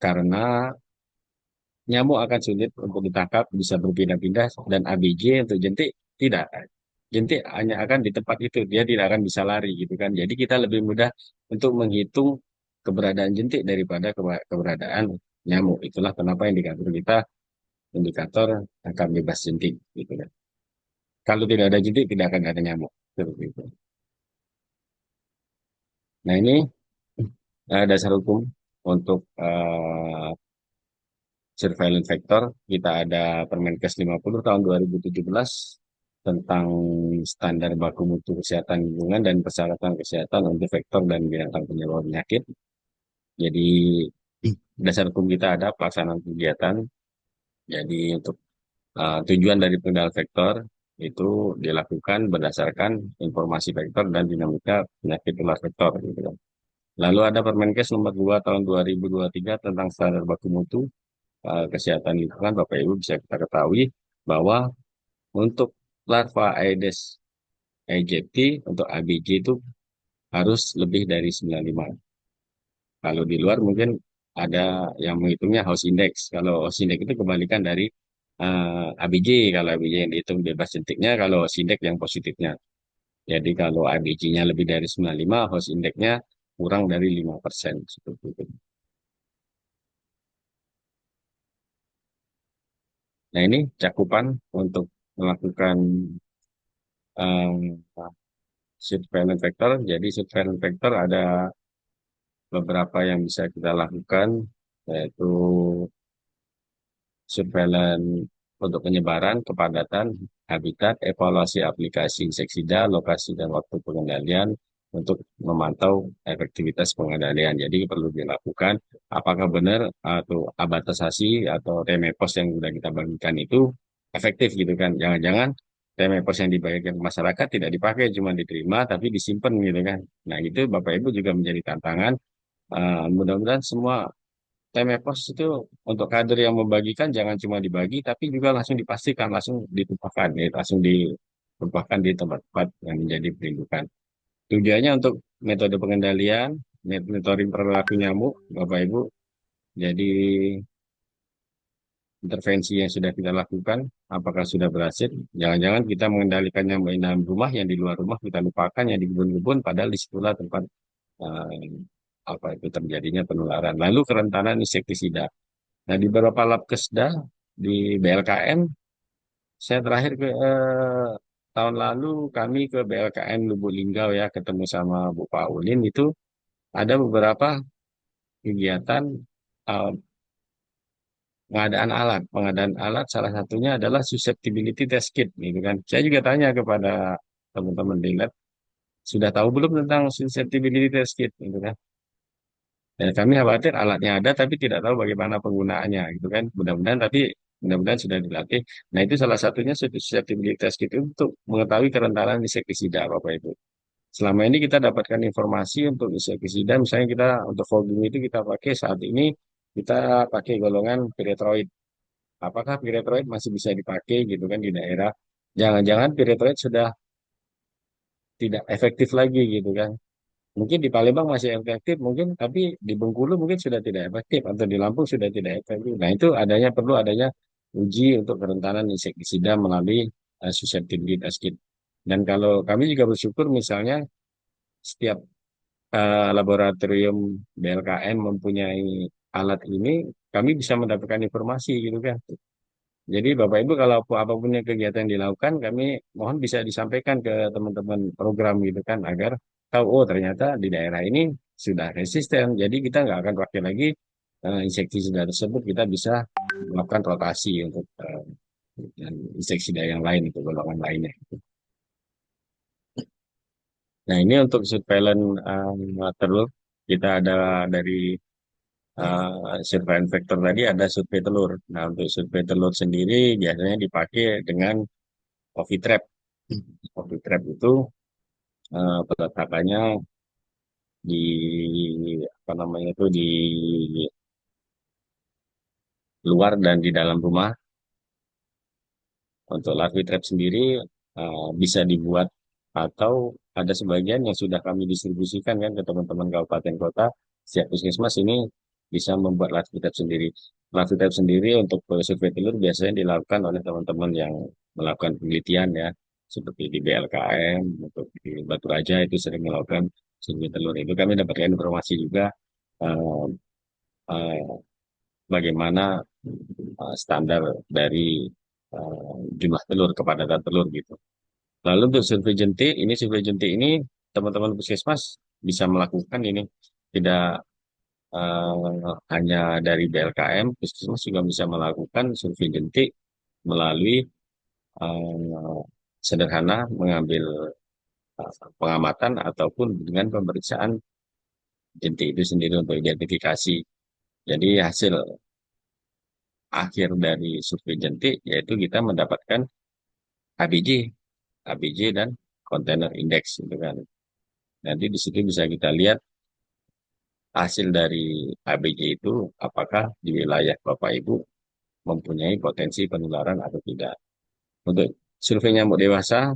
Karena nyamuk akan sulit untuk ditangkap, bisa berpindah-pindah, dan ABG untuk jentik tidak. Jentik hanya akan di tempat itu, dia tidak akan bisa lari gitu kan. Jadi kita lebih mudah untuk menghitung keberadaan jentik daripada keberadaan nyamuk. Itulah kenapa indikator kita indikator angka bebas jentik gitu kan. Kalau tidak ada jentik, tidak akan ada nyamuk. Seperti itu. Nah ini dasar hukum untuk surveillance vector. Kita ada Permenkes 50 tahun 2017 tentang standar baku mutu kesehatan lingkungan dan persyaratan kesehatan untuk vektor dan binatang penyebaran penyakit. Jadi dasar hukum kita ada pelaksanaan kegiatan. Jadi untuk tujuan dari pengendalian vektor itu dilakukan berdasarkan informasi vektor dan dinamika penyakit tular vektor. Gitu kan. Lalu ada Permenkes nomor 2 tahun 2023 tentang standar baku mutu kesehatan lingkungan. Bapak Ibu bisa kita ketahui bahwa untuk larva Aedes aegypti untuk ABG itu harus lebih dari 95. Kalau di luar mungkin ada yang menghitungnya house index. Kalau house index itu kebalikan dari ABG. Kalau ABG yang dihitung bebas jentiknya, kalau house index yang positifnya. Jadi kalau ABG-nya lebih dari 95, house index-nya kurang dari 5%. Seperti itu. Nah ini cakupan untuk melakukan um, surveillance vector. Jadi surveillance vector ada beberapa yang bisa kita lakukan, yaitu surveillance untuk penyebaran, kepadatan, habitat, evaluasi aplikasi inseksida, lokasi dan waktu pengendalian untuk memantau efektivitas pengendalian. Jadi perlu dilakukan apakah benar atau abatasasi atau temepos yang sudah kita bagikan itu efektif gitu kan. Jangan-jangan temepos yang dibagikan ke masyarakat tidak dipakai, cuma diterima tapi disimpan gitu kan. Nah itu Bapak Ibu juga menjadi tantangan. Mudah-mudahan semua Temepos itu untuk kader yang membagikan jangan cuma dibagi, tapi juga langsung dipastikan, langsung ditumpahkan, ya, langsung ditumpahkan di tempat-tempat yang menjadi perindukan. Tujuannya untuk metode pengendalian, monitoring perilaku nyamuk, Bapak Ibu. Jadi intervensi yang sudah kita lakukan, apakah sudah berhasil? Jangan-jangan kita mengendalikan nyamuk di dalam rumah, yang di luar rumah kita lupakan, yang di kebun-kebun, padahal di situlah tempat eh, apa itu terjadinya penularan. Lalu kerentanan insektisida. Nah, di beberapa lab kesda di BLKM, saya terakhir ke tahun lalu kami ke BLKM Lubuk Linggau ya, ketemu sama Bu Paulin itu ada beberapa kegiatan eh, Pengadaan alat salah satunya adalah susceptibility test kit, gitu kan. Saya juga tanya kepada teman-teman di lab, sudah tahu belum tentang susceptibility test kit, gitu kan. Dan kami khawatir alatnya ada tapi tidak tahu bagaimana penggunaannya, gitu kan. Mudah-mudahan sudah dilatih. Nah, itu salah satunya susceptibility test kit itu untuk mengetahui kerentanan insektisida, Bapak Ibu. Selama ini kita dapatkan informasi untuk insektisida, misalnya kita untuk fogging itu kita pakai saat ini kita pakai golongan pyrethroid. Apakah pyrethroid masih bisa dipakai gitu kan di daerah? Jangan-jangan pyrethroid sudah tidak efektif lagi gitu kan? Mungkin di Palembang masih efektif, mungkin tapi di Bengkulu mungkin sudah tidak efektif atau di Lampung sudah tidak efektif. Nah, itu perlu adanya uji untuk kerentanan insektisida melalui susceptibility kit. Dan kalau kami juga bersyukur misalnya setiap laboratorium BLKM mempunyai alat ini, kami bisa mendapatkan informasi gitu kan. Jadi Bapak Ibu kalau apapun yang kegiatan yang dilakukan, kami mohon bisa disampaikan ke teman-teman program gitu kan, agar tahu, oh ternyata di daerah ini sudah resisten. Jadi kita nggak akan pakai lagi insektisida tersebut, kita bisa melakukan rotasi untuk dan insektisida yang lain, itu golongan lainnya. Nah, ini untuk surveillance telur, kita ada dari surveillance vektor tadi ada survei telur. Nah, untuk survei telur sendiri biasanya dipakai dengan coffee trap. Coffee trap itu peletakannya di apa namanya itu di luar dan di dalam rumah. Untuk larvae trap sendiri bisa dibuat atau ada sebagian yang sudah kami distribusikan kan ke teman-teman kabupaten kota. Setiap puskesmas ini bisa membuat larvae trap sendiri. Larvae trap sendiri untuk survei telur biasanya dilakukan oleh teman-teman yang melakukan penelitian ya, seperti di BLKM, untuk di Batu Raja itu sering melakukan survei telur. Itu kami dapatkan informasi juga eh, eh, bagaimana standar dari jumlah telur, kepadatan telur gitu. Lalu untuk survei jentik ini teman-teman puskesmas bisa melakukan ini, tidak hanya dari BLKM, puskesmas juga bisa melakukan survei jentik melalui eh, sederhana mengambil pengamatan ataupun dengan pemeriksaan jentik itu sendiri untuk identifikasi. Jadi hasil akhir dari survei jentik yaitu kita mendapatkan ABJ, ABJ dan kontainer indeks gitu kan. Nanti di situ bisa kita lihat hasil dari ABJ itu apakah di wilayah Bapak Ibu mempunyai potensi penularan atau tidak. Untuk survei nyamuk dewasa,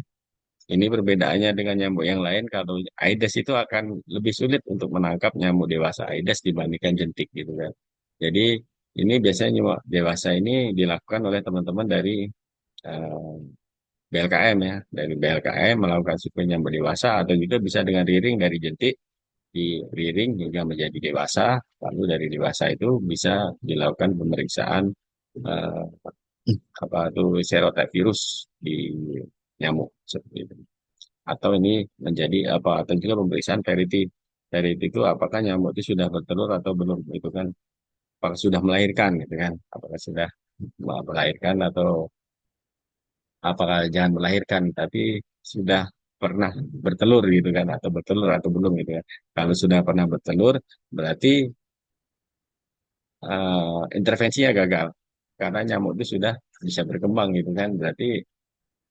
ini perbedaannya dengan nyamuk yang lain. Kalau Aedes itu akan lebih sulit untuk menangkap nyamuk dewasa Aedes dibandingkan jentik gitu kan. Jadi ini biasanya nyamuk dewasa ini dilakukan oleh teman-teman dari eh, BLKM ya, dari BLKM melakukan survei nyamuk dewasa atau juga bisa dengan riring dari jentik di rearing hingga menjadi dewasa, lalu dari dewasa itu bisa dilakukan pemeriksaan eh, apa itu serotype di nyamuk seperti itu. Atau ini menjadi apa atau juga pemeriksaan fertility. Fertility itu apakah nyamuk itu sudah bertelur atau belum, itu kan apakah sudah melahirkan gitu kan, apakah sudah melahirkan atau apakah jangan melahirkan tapi sudah pernah bertelur gitu kan, atau bertelur atau belum gitu kan. Kalau sudah pernah bertelur berarti intervensinya gagal karena nyamuk itu sudah bisa berkembang gitu kan. Berarti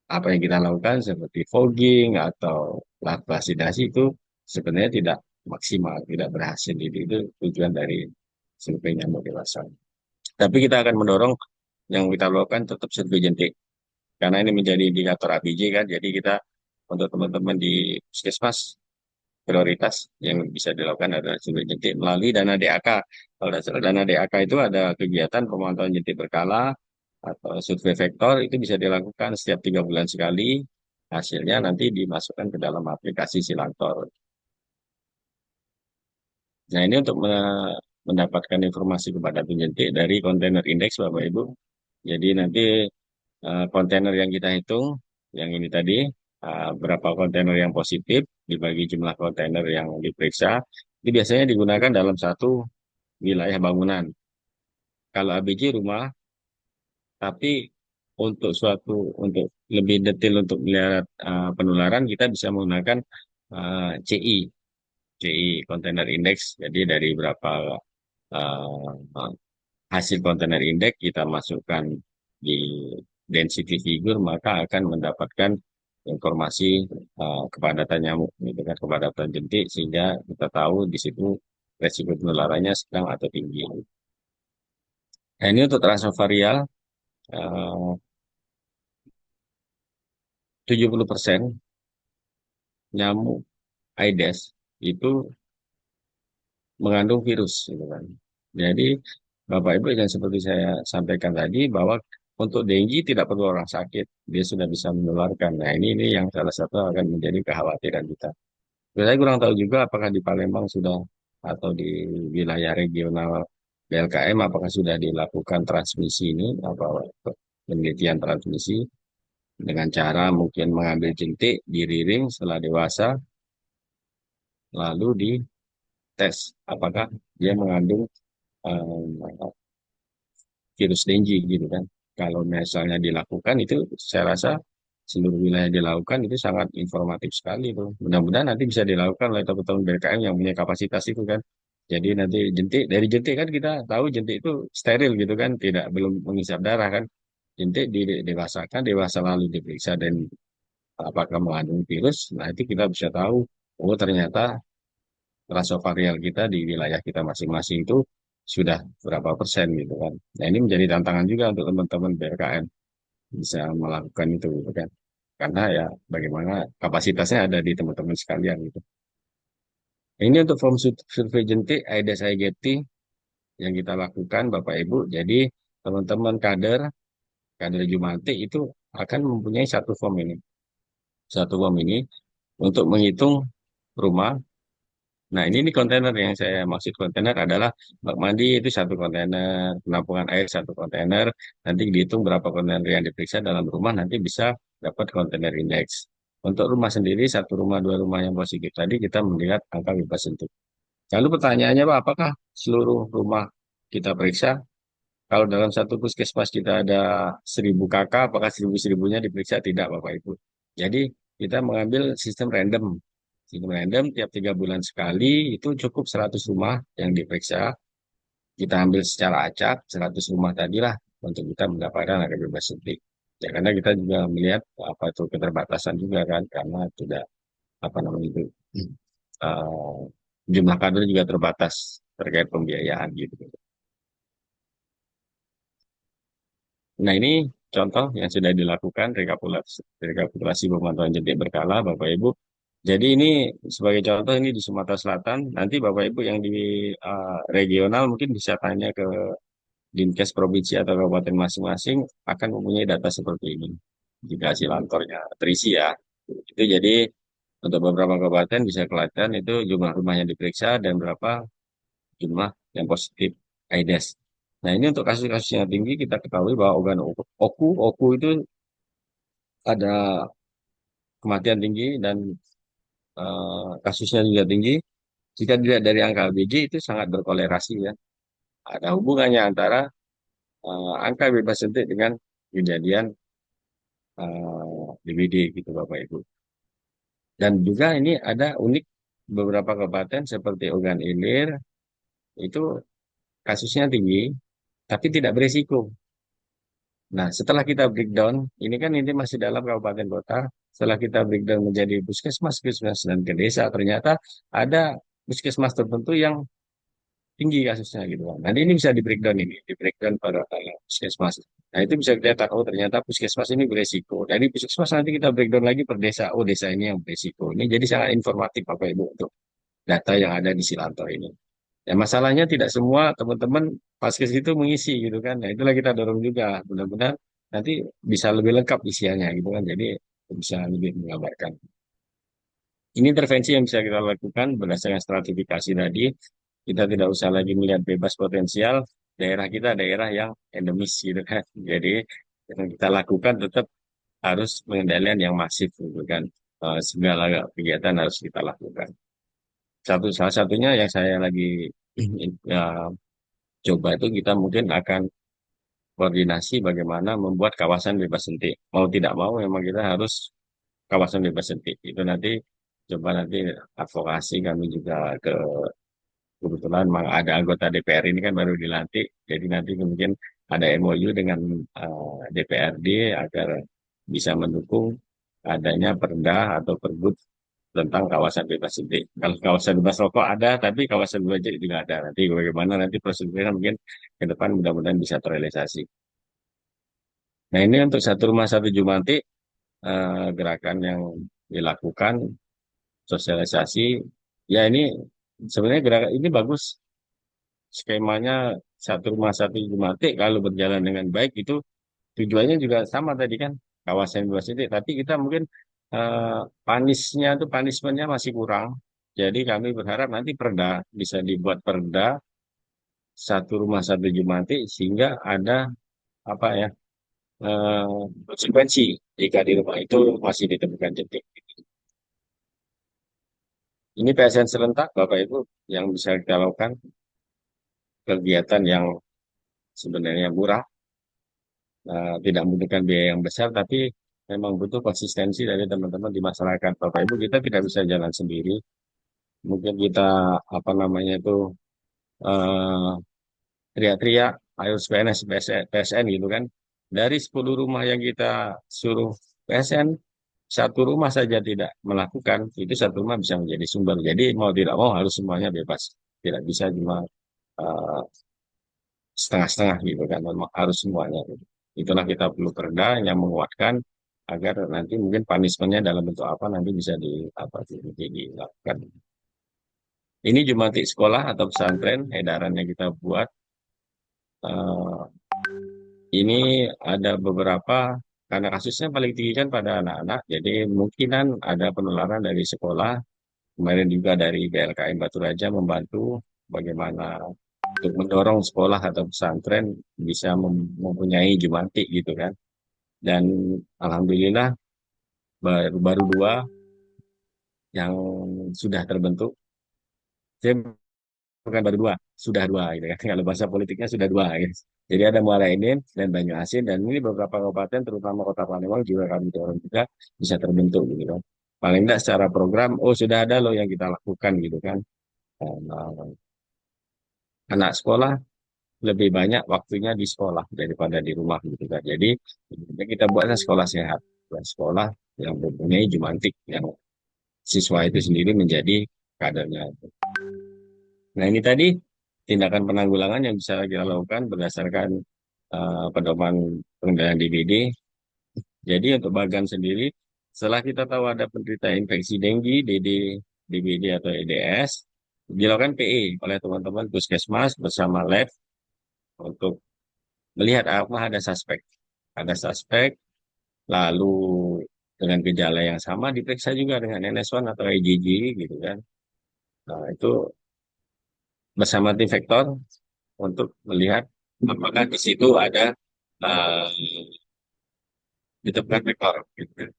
apa yang kita lakukan seperti fogging atau larvasidasi itu sebenarnya tidak maksimal, tidak berhasil. Itu tujuan dari survei nyamuk dewasa. Tapi kita akan mendorong yang kita lakukan tetap survei jentik karena ini menjadi indikator ABJ kan. Jadi kita untuk teman-teman di puskesmas prioritas yang bisa dilakukan adalah survei jentik melalui dana DAK. Kalau dasar dana DAK itu ada kegiatan pemantauan jentik berkala atau survei vektor, itu bisa dilakukan setiap 3 bulan sekali. Hasilnya nanti dimasukkan ke dalam aplikasi Silangtor. Nah, ini untuk mendapatkan informasi kepada jentik dari kontainer indeks Bapak Ibu. Jadi nanti kontainer yang kita hitung, yang ini tadi, berapa kontainer yang positif dibagi jumlah kontainer yang diperiksa, itu biasanya digunakan dalam satu wilayah bangunan. kalau ABJ rumah, tapi untuk lebih detail untuk melihat penularan kita bisa menggunakan CI, CI Container Index. Jadi dari berapa uh, hasil kontainer indeks kita masukkan di density figure, maka akan mendapatkan informasi kepadatan nyamuk, gitu kan, kepadatan jentik, sehingga kita tahu di situ resiko penularannya sedang atau tinggi. Nah, ini untuk transovarial, eh, 70% nyamuk Aedes itu mengandung virus, gitu kan. Jadi Bapak Ibu yang seperti saya sampaikan tadi bahwa untuk dengue tidak perlu orang sakit, dia sudah bisa menularkan. Nah, ini yang salah satu akan menjadi kekhawatiran kita. Saya kurang tahu juga apakah di Palembang sudah atau di wilayah regional BLKM apakah sudah dilakukan transmisi ini, apa penelitian transmisi dengan cara mungkin mengambil jentik, diriring setelah dewasa, lalu dites apakah dia mengandung eh, virus dengue, gitu kan. Kalau misalnya dilakukan itu, saya rasa seluruh wilayah dilakukan itu sangat informatif sekali itu. Mudah-mudahan nanti bisa dilakukan oleh teman-teman BKM yang punya kapasitas itu kan. Jadi nanti dari jentik kan kita tahu jentik itu steril gitu kan, tidak belum mengisap darah kan. Jentik didewasakan, dewasa lalu diperiksa dan apakah mengandung virus. Nah itu kita bisa tahu, oh ternyata rasovarial kita di wilayah kita masing-masing itu sudah berapa persen gitu kan. Nah ini menjadi tantangan juga untuk teman-teman BRKM bisa melakukan itu gitu kan. Karena ya bagaimana kapasitasnya ada di teman-teman sekalian gitu. Ini untuk form survei jentik Aedes aegypti yang kita lakukan Bapak Ibu. Jadi teman-teman kader Jumate itu akan mempunyai satu form ini. Satu form ini untuk menghitung rumah. Nah, ini kontainer yang saya maksud kontainer adalah bak mandi itu satu kontainer, penampungan air satu kontainer, nanti dihitung berapa kontainer yang diperiksa dalam rumah, nanti bisa dapat kontainer indeks. Untuk rumah sendiri, satu rumah, dua rumah yang positif tadi, kita melihat angka bebas sentuh. Lalu pertanyaannya, Pak, apakah seluruh rumah kita periksa? Kalau dalam satu puskesmas kita ada 1.000 kakak, apakah 1.000-1.000-nya diperiksa? Tidak, Bapak Ibu. Jadi kita mengambil sistem random. Sistem random tiap 3 bulan sekali itu cukup 100 rumah yang diperiksa. Kita ambil secara acak 100 rumah tadilah untuk kita mendapatkan harga bebas suntik. Ya, karena kita juga melihat apa itu keterbatasan juga kan, karena tidak apa namanya itu eh, jumlah kader juga terbatas terkait pembiayaan gitu. Nah, ini contoh yang sudah dilakukan rekapitulasi pemantauan jentik berkala, Bapak Ibu. Jadi ini sebagai contoh ini di Sumatera Selatan, nanti Bapak Ibu yang di regional mungkin bisa tanya ke Dinkes provinsi atau kabupaten masing-masing akan mempunyai data seperti ini. Jika hasil antornya terisi ya. Itu jadi untuk beberapa kabupaten bisa kelihatan itu jumlah rumah yang diperiksa dan berapa jumlah yang positif AIDS. Nah, ini untuk kasus-kasus yang tinggi kita ketahui bahwa organ oku itu ada kematian tinggi dan kasusnya juga tinggi. Jika dilihat dari angka ABJ itu sangat berkolerasi ya. Ada hubungannya antara angka bebas suntik dengan kejadian DBD gitu Bapak Ibu. Dan juga ini ada unik beberapa kabupaten seperti Ogan Ilir itu kasusnya tinggi tapi tidak beresiko. Nah, setelah kita breakdown, ini masih dalam kabupaten kota. Setelah kita breakdown menjadi puskesmas, puskesmas dan ke desa, ternyata ada puskesmas tertentu yang tinggi kasusnya gitu kan. Nanti ini bisa di breakdown di breakdown pada puskesmas. Nah, itu bisa kelihatan, oh ternyata puskesmas ini beresiko. Dari puskesmas nanti kita breakdown lagi per desa. Oh, desa ini yang beresiko. Ini jadi sangat informatif Bapak Ibu untuk data yang ada di Silantor ini. Ya masalahnya tidak semua teman-teman Paskes itu mengisi gitu kan. Nah itulah kita dorong juga. Mudah-mudahan nanti bisa lebih lengkap isiannya gitu kan. Jadi bisa lebih mengabarkan. Ini intervensi yang bisa kita lakukan berdasarkan stratifikasi tadi. Kita tidak usah lagi melihat bebas potensial. Daerah kita daerah yang endemis gitu kan. Jadi yang kita lakukan tetap harus pengendalian yang masif gitu kan. Segala kegiatan harus kita lakukan. Salah satunya yang saya lagi ya, coba itu kita mungkin akan koordinasi bagaimana membuat kawasan bebas sentik. Mau tidak mau memang kita harus kawasan bebas sentik. Itu nanti coba nanti advokasi kami juga ke kebetulan memang ada anggota DPR ini kan baru dilantik. Jadi nanti mungkin ada MOU dengan DPRD agar bisa mendukung adanya perda atau pergub tentang kawasan bebas sentik. Kalau kawasan bebas rokok ada, tapi kawasan bebas jadi juga ada. Nanti bagaimana nanti prosedurnya mungkin ke depan mudah-mudahan bisa terrealisasi. Nah ini untuk satu rumah satu Jumanti gerakan yang dilakukan sosialisasi. Ya ini sebenarnya gerakan ini bagus. Skemanya satu rumah satu Jumanti kalau berjalan dengan baik itu tujuannya juga sama tadi kan kawasan bebas sentik. Tapi kita mungkin eh, punishmentnya masih kurang. Jadi kami berharap nanti perda bisa dibuat perda satu rumah satu Jumanti sehingga ada apa ya eh, konsekuensi jika di rumah itu masih ditemukan jentik. Ini PSN serentak Bapak Ibu yang bisa kita lakukan kegiatan yang sebenarnya murah, tidak membutuhkan biaya yang besar, tapi memang butuh konsistensi dari teman-teman di masyarakat. Bapak Ibu kita tidak bisa jalan sendiri. Mungkin kita apa namanya itu eh, teriak-teriak, ayo PNS, PSN gitu kan. Dari 10 rumah yang kita suruh PSN, satu rumah saja tidak melakukan, itu satu rumah bisa menjadi sumber. Jadi mau tidak mau harus semuanya bebas. Tidak bisa cuma eh, setengah-setengah gitu kan, memang harus semuanya. Gitu. Itulah kita perlu perda yang menguatkan agar nanti mungkin punishment-nya dalam bentuk apa nanti bisa dilakukan. Ini Jumantik sekolah atau pesantren, edaran yang kita buat. eh, ini ada beberapa, karena kasusnya paling tinggi kan pada anak-anak, jadi mungkinan ada penularan dari sekolah. Kemarin juga dari BLKM Batu Raja membantu bagaimana untuk mendorong sekolah atau pesantren bisa mempunyai Jumantik gitu kan. Dan alhamdulillah baru, baru dua yang sudah terbentuk. Saya bukan baru dua, sudah dua gitu kan. Kalau bahasa politiknya sudah dua gitu. Jadi ada Muara Enim dan Banyu Asin dan ini beberapa kabupaten terutama Kota Palembang juga kami dorong juga bisa terbentuk gitu kan. Paling tidak secara program, oh sudah ada loh yang kita lakukan gitu kan. Dan, anak sekolah lebih banyak waktunya di sekolah daripada di rumah gitu kan. Jadi kita buatnya sekolah sehat, buat sekolah yang mempunyai Jumantik yang siswa itu sendiri menjadi kadernya. Nah ini tadi tindakan penanggulangan yang bisa kita lakukan berdasarkan pedoman pengendalian DBD. Jadi untuk Bagan sendiri, setelah kita tahu ada penderita infeksi denggi, DBD atau EDS, dilakukan PE oleh teman-teman puskesmas bersama lab untuk melihat apa ada suspek. Ada suspek, lalu dengan gejala yang sama diperiksa juga dengan NS1 atau IgG gitu kan. Nah, itu bersama tim vektor untuk melihat apakah di situ ada uh, ditemukan vektor. Gitu kan.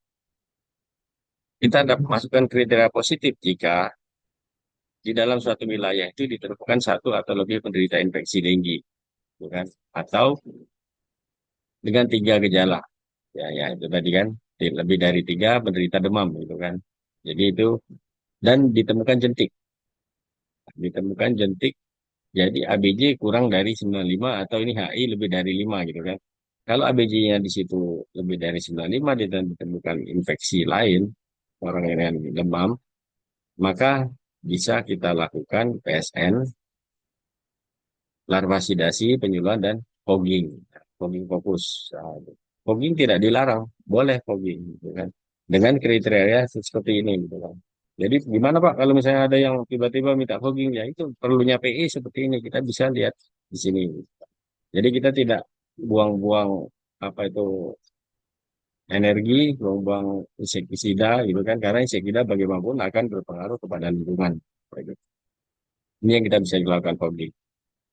Kita dapat masukkan kriteria positif jika di dalam suatu wilayah itu ditemukan satu atau lebih penderita infeksi denggi, gitu kan? Atau dengan tiga gejala, ya itu tadi kan, lebih dari tiga penderita demam, gitu kan? Jadi itu dan ditemukan jentik, jadi ABJ kurang dari 95 atau ini HI lebih dari 5 gitu kan. Kalau ABJ-nya di situ lebih dari 95 dan ditemukan infeksi lain, orang yang demam, maka bisa kita lakukan PSN, larvasidasi, penyuluhan, dan fogging. Fogging fokus. Nah, fogging tidak dilarang, boleh fogging. Gitu kan. Dengan kriteria seperti ini. Gitu kan. Jadi gimana Pak kalau misalnya ada yang tiba-tiba minta fogging, ya itu perlunya PE seperti ini. Kita bisa lihat di sini. Jadi kita tidak buang-buang apa itu energi, buang-buang insektisida gitu kan. Karena insektisida bagaimanapun akan berpengaruh kepada lingkungan. Ini yang kita bisa lakukan fogging.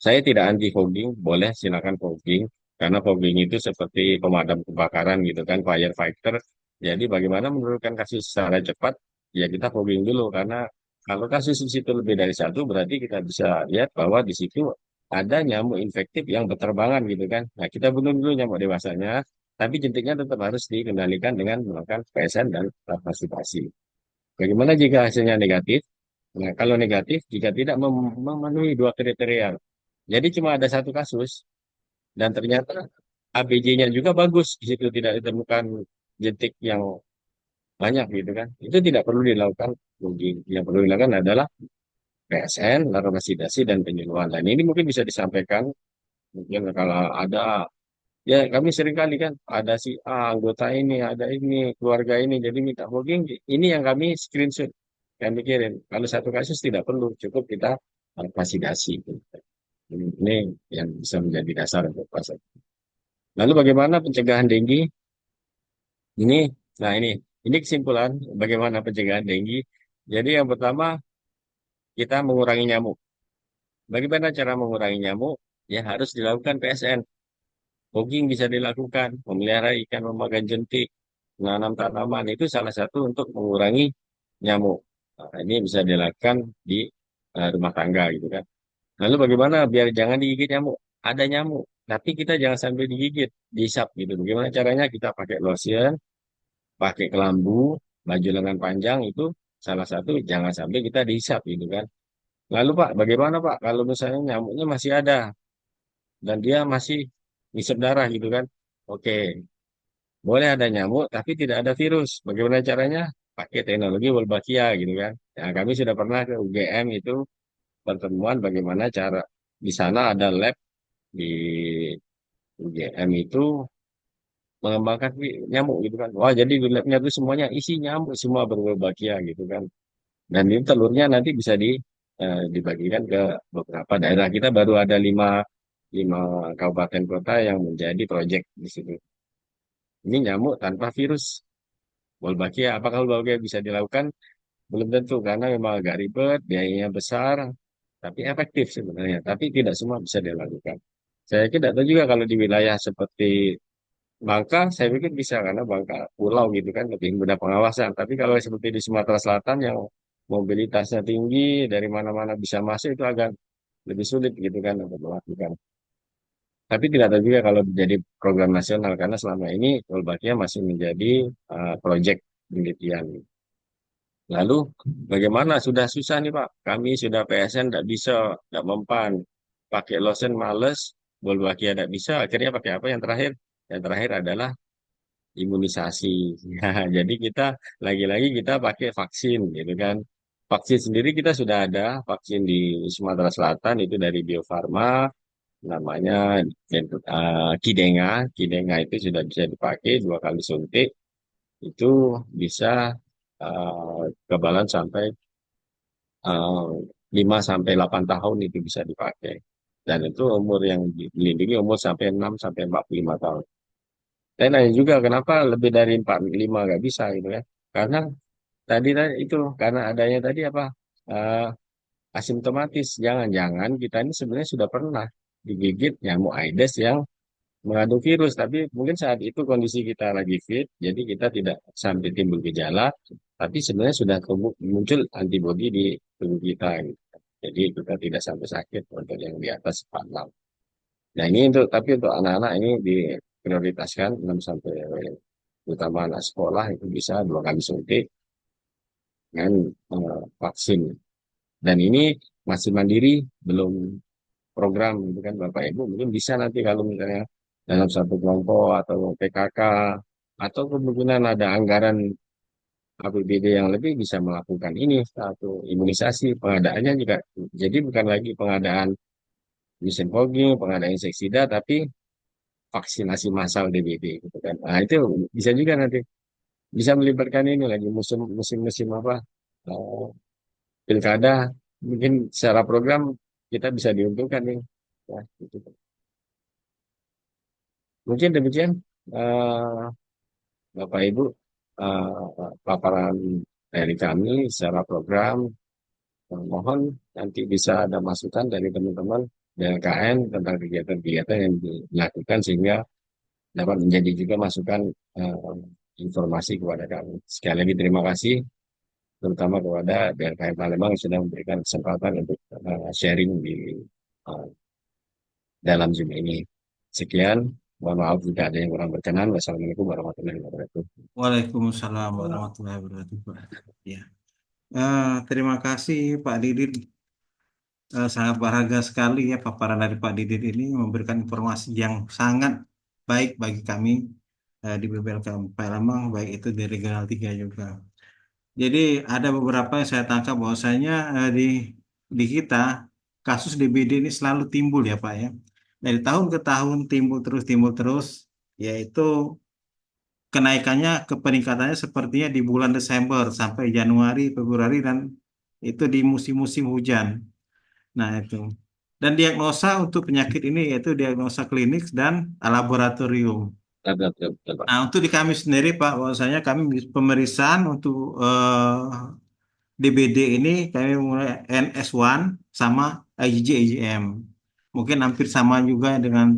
Saya tidak anti fogging, boleh silakan fogging. Karena fogging itu seperti pemadam kebakaran gitu kan, firefighter. Jadi bagaimana menurunkan kasus secara cepat? Ya kita fogging dulu karena kalau kasus di situ lebih dari satu berarti kita bisa lihat bahwa di situ ada nyamuk infektif yang berterbangan gitu kan. Nah, kita bunuh dulu nyamuk dewasanya, tapi jentiknya tetap harus dikendalikan dengan melakukan PSN dan partisipasi. Bagaimana jika hasilnya negatif? Nah, kalau negatif, jika tidak memenuhi dua kriteria. Jadi cuma ada satu kasus, dan ternyata ABJ-nya juga bagus. Di situ tidak ditemukan jentik yang banyak gitu kan. Itu tidak perlu dilakukan logging. Yang perlu dilakukan adalah PSN, larvasidasi, dan penyuluhan. Dan ini mungkin bisa disampaikan, mungkin kalau ada, ya kami sering kali kan, ada si A, anggota ini, ada ini, keluarga ini, jadi minta logging. Ini yang kami screenshot, kami kirim. Kalau satu kasus tidak perlu, cukup kita larvasidasi. Ini yang bisa menjadi dasar untuk proses. Lalu bagaimana pencegahan dengue? Ini, nah ini kesimpulan bagaimana pencegahan dengue. Jadi yang pertama kita mengurangi nyamuk. Bagaimana cara mengurangi nyamuk? Ya harus dilakukan PSN. Fogging bisa dilakukan, memelihara ikan memakan jentik, menanam tanaman itu salah satu untuk mengurangi nyamuk. Nah, ini bisa dilakukan di rumah tangga gitu kan. Lalu bagaimana biar jangan digigit nyamuk? Ada nyamuk, tapi kita jangan sampai digigit, dihisap gitu. Bagaimana caranya? Kita pakai lotion, pakai kelambu, baju lengan panjang itu salah satu jangan sampai kita dihisap gitu kan. Lalu Pak, bagaimana Pak kalau misalnya nyamuknya masih ada dan dia masih ngisep darah gitu kan? Oke, boleh ada nyamuk tapi tidak ada virus. Bagaimana caranya? Pakai teknologi Wolbachia gitu kan. Ya, kami sudah pernah ke UGM itu pertemuan bagaimana cara di sana ada lab di UGM itu mengembangkan nyamuk gitu kan. Wah, jadi di labnya itu semuanya isi nyamuk semua berbahagia gitu kan. Dan ini telurnya nanti bisa dibagikan ke beberapa daerah. Kita baru ada lima kabupaten kota yang menjadi proyek di situ. Ini nyamuk tanpa virus. Wolbachia, apakah Wolbachia bisa dilakukan? Belum tentu karena memang agak ribet, biayanya besar, tapi efektif sebenarnya. Tapi tidak semua bisa dilakukan. Saya tidak tahu juga kalau di wilayah seperti Bangka, saya pikir bisa karena Bangka pulau gitu kan lebih mudah pengawasan. Tapi kalau seperti di Sumatera Selatan yang mobilitasnya tinggi, dari mana-mana bisa masuk itu agak lebih sulit gitu kan untuk melakukan. Tapi tidak tahu juga kalau jadi program nasional karena selama ini Wolbachia masih menjadi proyek penelitian. Lalu bagaimana? Sudah susah nih Pak. Kami sudah PSN tidak bisa, tidak mempan. Pakai lotion males, Wolbachia tidak bisa. Akhirnya pakai apa yang terakhir? Yang terakhir adalah imunisasi. Nah, jadi kita lagi-lagi kita pakai vaksin gitu kan. Vaksin sendiri kita sudah ada vaksin di Sumatera Selatan itu dari Bio Farma namanya Kidenga. Kidenga itu sudah bisa dipakai 2 kali suntik. Itu bisa kekebalan sampai uh, 5 sampai 8 tahun itu bisa dipakai. Dan itu umur yang dilindungi umur sampai 6 sampai 45 tahun. Saya nanya juga kenapa lebih dari 45 nggak bisa gitu ya. Karena tadi itu karena adanya tadi apa eh, asimptomatis. Jangan-jangan kita ini sebenarnya sudah pernah digigit nyamuk Aedes yang mengandung virus, tapi mungkin saat itu kondisi kita lagi fit, jadi kita tidak sampai timbul gejala, tapi sebenarnya sudah muncul antibodi di tubuh kita. Gitu. Jadi kita tidak sampai sakit untuk yang di atas 46. Nah ini untuk tapi untuk anak-anak ini diprioritaskan 6 sampai terutama anak sekolah itu bisa 2 kali suntik dengan vaksin. Dan ini masih mandiri, belum program gitu kan Bapak Ibu mungkin bisa nanti kalau misalnya dalam satu kelompok atau PKK atau kemungkinan ada anggaran APBD yang lebih bisa melakukan ini satu imunisasi pengadaannya juga jadi bukan lagi pengadaan mesin fogging, pengadaan inseksida tapi vaksinasi massal DBD gitu kan. Nah, itu bisa juga nanti bisa melibatkan ini lagi musim-musim apa eh, pilkada mungkin secara program kita bisa diuntungkan nih. Ya, gitu. Mungkin demikian eh, Bapak Ibu paparan dari kami secara program. Mohon nanti bisa ada masukan dari teman-teman DLKN tentang kegiatan-kegiatan yang dilakukan sehingga dapat menjadi juga masukan eh, informasi kepada kami. Sekali lagi terima kasih terutama kepada DLKN Palembang yang sudah memberikan kesempatan untuk sharing di dalam Zoom ini. Sekian, mohon maaf jika ada yang kurang berkenan. Wassalamualaikum warahmatullahi wabarakatuh. Waalaikumsalam warahmatullahi wabarakatuh, Pak. Ya. Terima kasih Pak Didit. Sangat berharga sekali ya paparan dari Pak Didit ini memberikan informasi yang sangat baik bagi kami di BBLKM Palembang, baik itu di Regional 3 juga. Jadi ada beberapa yang saya tangkap bahwasanya di kita kasus DBD ini selalu timbul ya Pak ya. Dari tahun ke tahun timbul terus, yaitu kenaikannya ke peningkatannya sepertinya di bulan Desember sampai Januari, Februari dan itu di musim-musim hujan. Nah, itu. Dan diagnosa untuk penyakit ini yaitu diagnosa klinik dan laboratorium. Betul, betul, betul, Pak. Nah, untuk di kami sendiri, Pak, bahwasanya kami pemeriksaan untuk DBD ini kami mulai NS1 sama IgG-IgM. Mungkin hampir sama juga dengan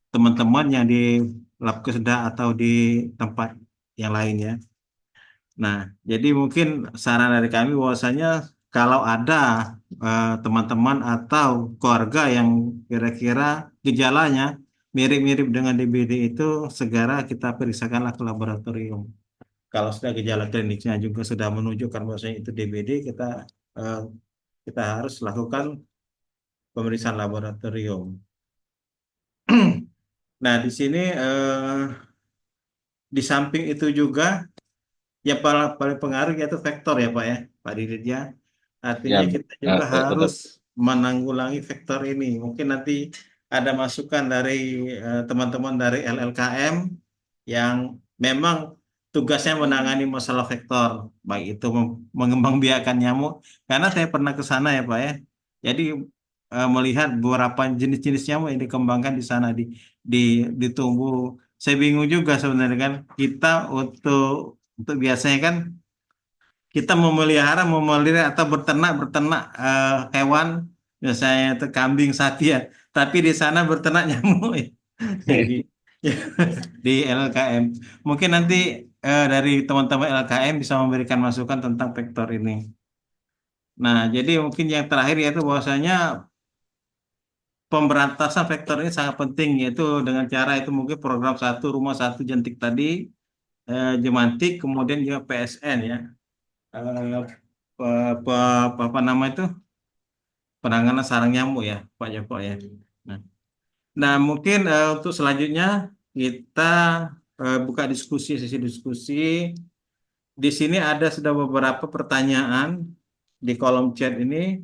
teman-teman yang di Labkesda atau di tempat yang lain ya. Nah, jadi mungkin saran dari kami bahwasanya kalau ada teman-teman atau keluarga yang kira-kira gejalanya mirip-mirip dengan DBD itu segera kita periksakanlah ke laboratorium. Kalau sudah gejala kliniknya juga sudah menunjukkan bahwasanya itu DBD, eh, kita harus lakukan pemeriksaan laboratorium. Nah, di sini di samping itu juga yang paling paling pengaruh yaitu vektor ya Pak ya, Pak Didit ya. Ya, Artinya kita juga betul. harus menanggulangi vektor ini. Mungkin nanti ada masukan dari teman-teman dari LLKM yang memang tugasnya menangani masalah vektor, baik itu mengembangbiakan nyamuk. Karena saya pernah ke sana ya Pak ya. Jadi melihat beberapa jenis-jenis nyamuk yang dikembangkan di sana di ditumbuh. Saya bingung juga sebenarnya kan kita untuk biasanya kan kita memelihara atau berternak hewan biasanya itu kambing sapi ya, tapi di sana berternak nyamuk ya. Di, di LKM mungkin nanti dari teman-teman LKM bisa memberikan masukan tentang vektor ini. Nah, jadi mungkin yang terakhir yaitu bahwasanya pemberantasan vektor ini sangat penting yaitu dengan cara itu mungkin program satu rumah satu jentik tadi, Jemantik, kemudian juga PSN ya. Eh, apa nama itu penanganan sarang nyamuk ya Pak Joko ya. Nah, nah mungkin untuk selanjutnya kita buka diskusi sesi diskusi. Di sini ada sudah beberapa pertanyaan di kolom chat ini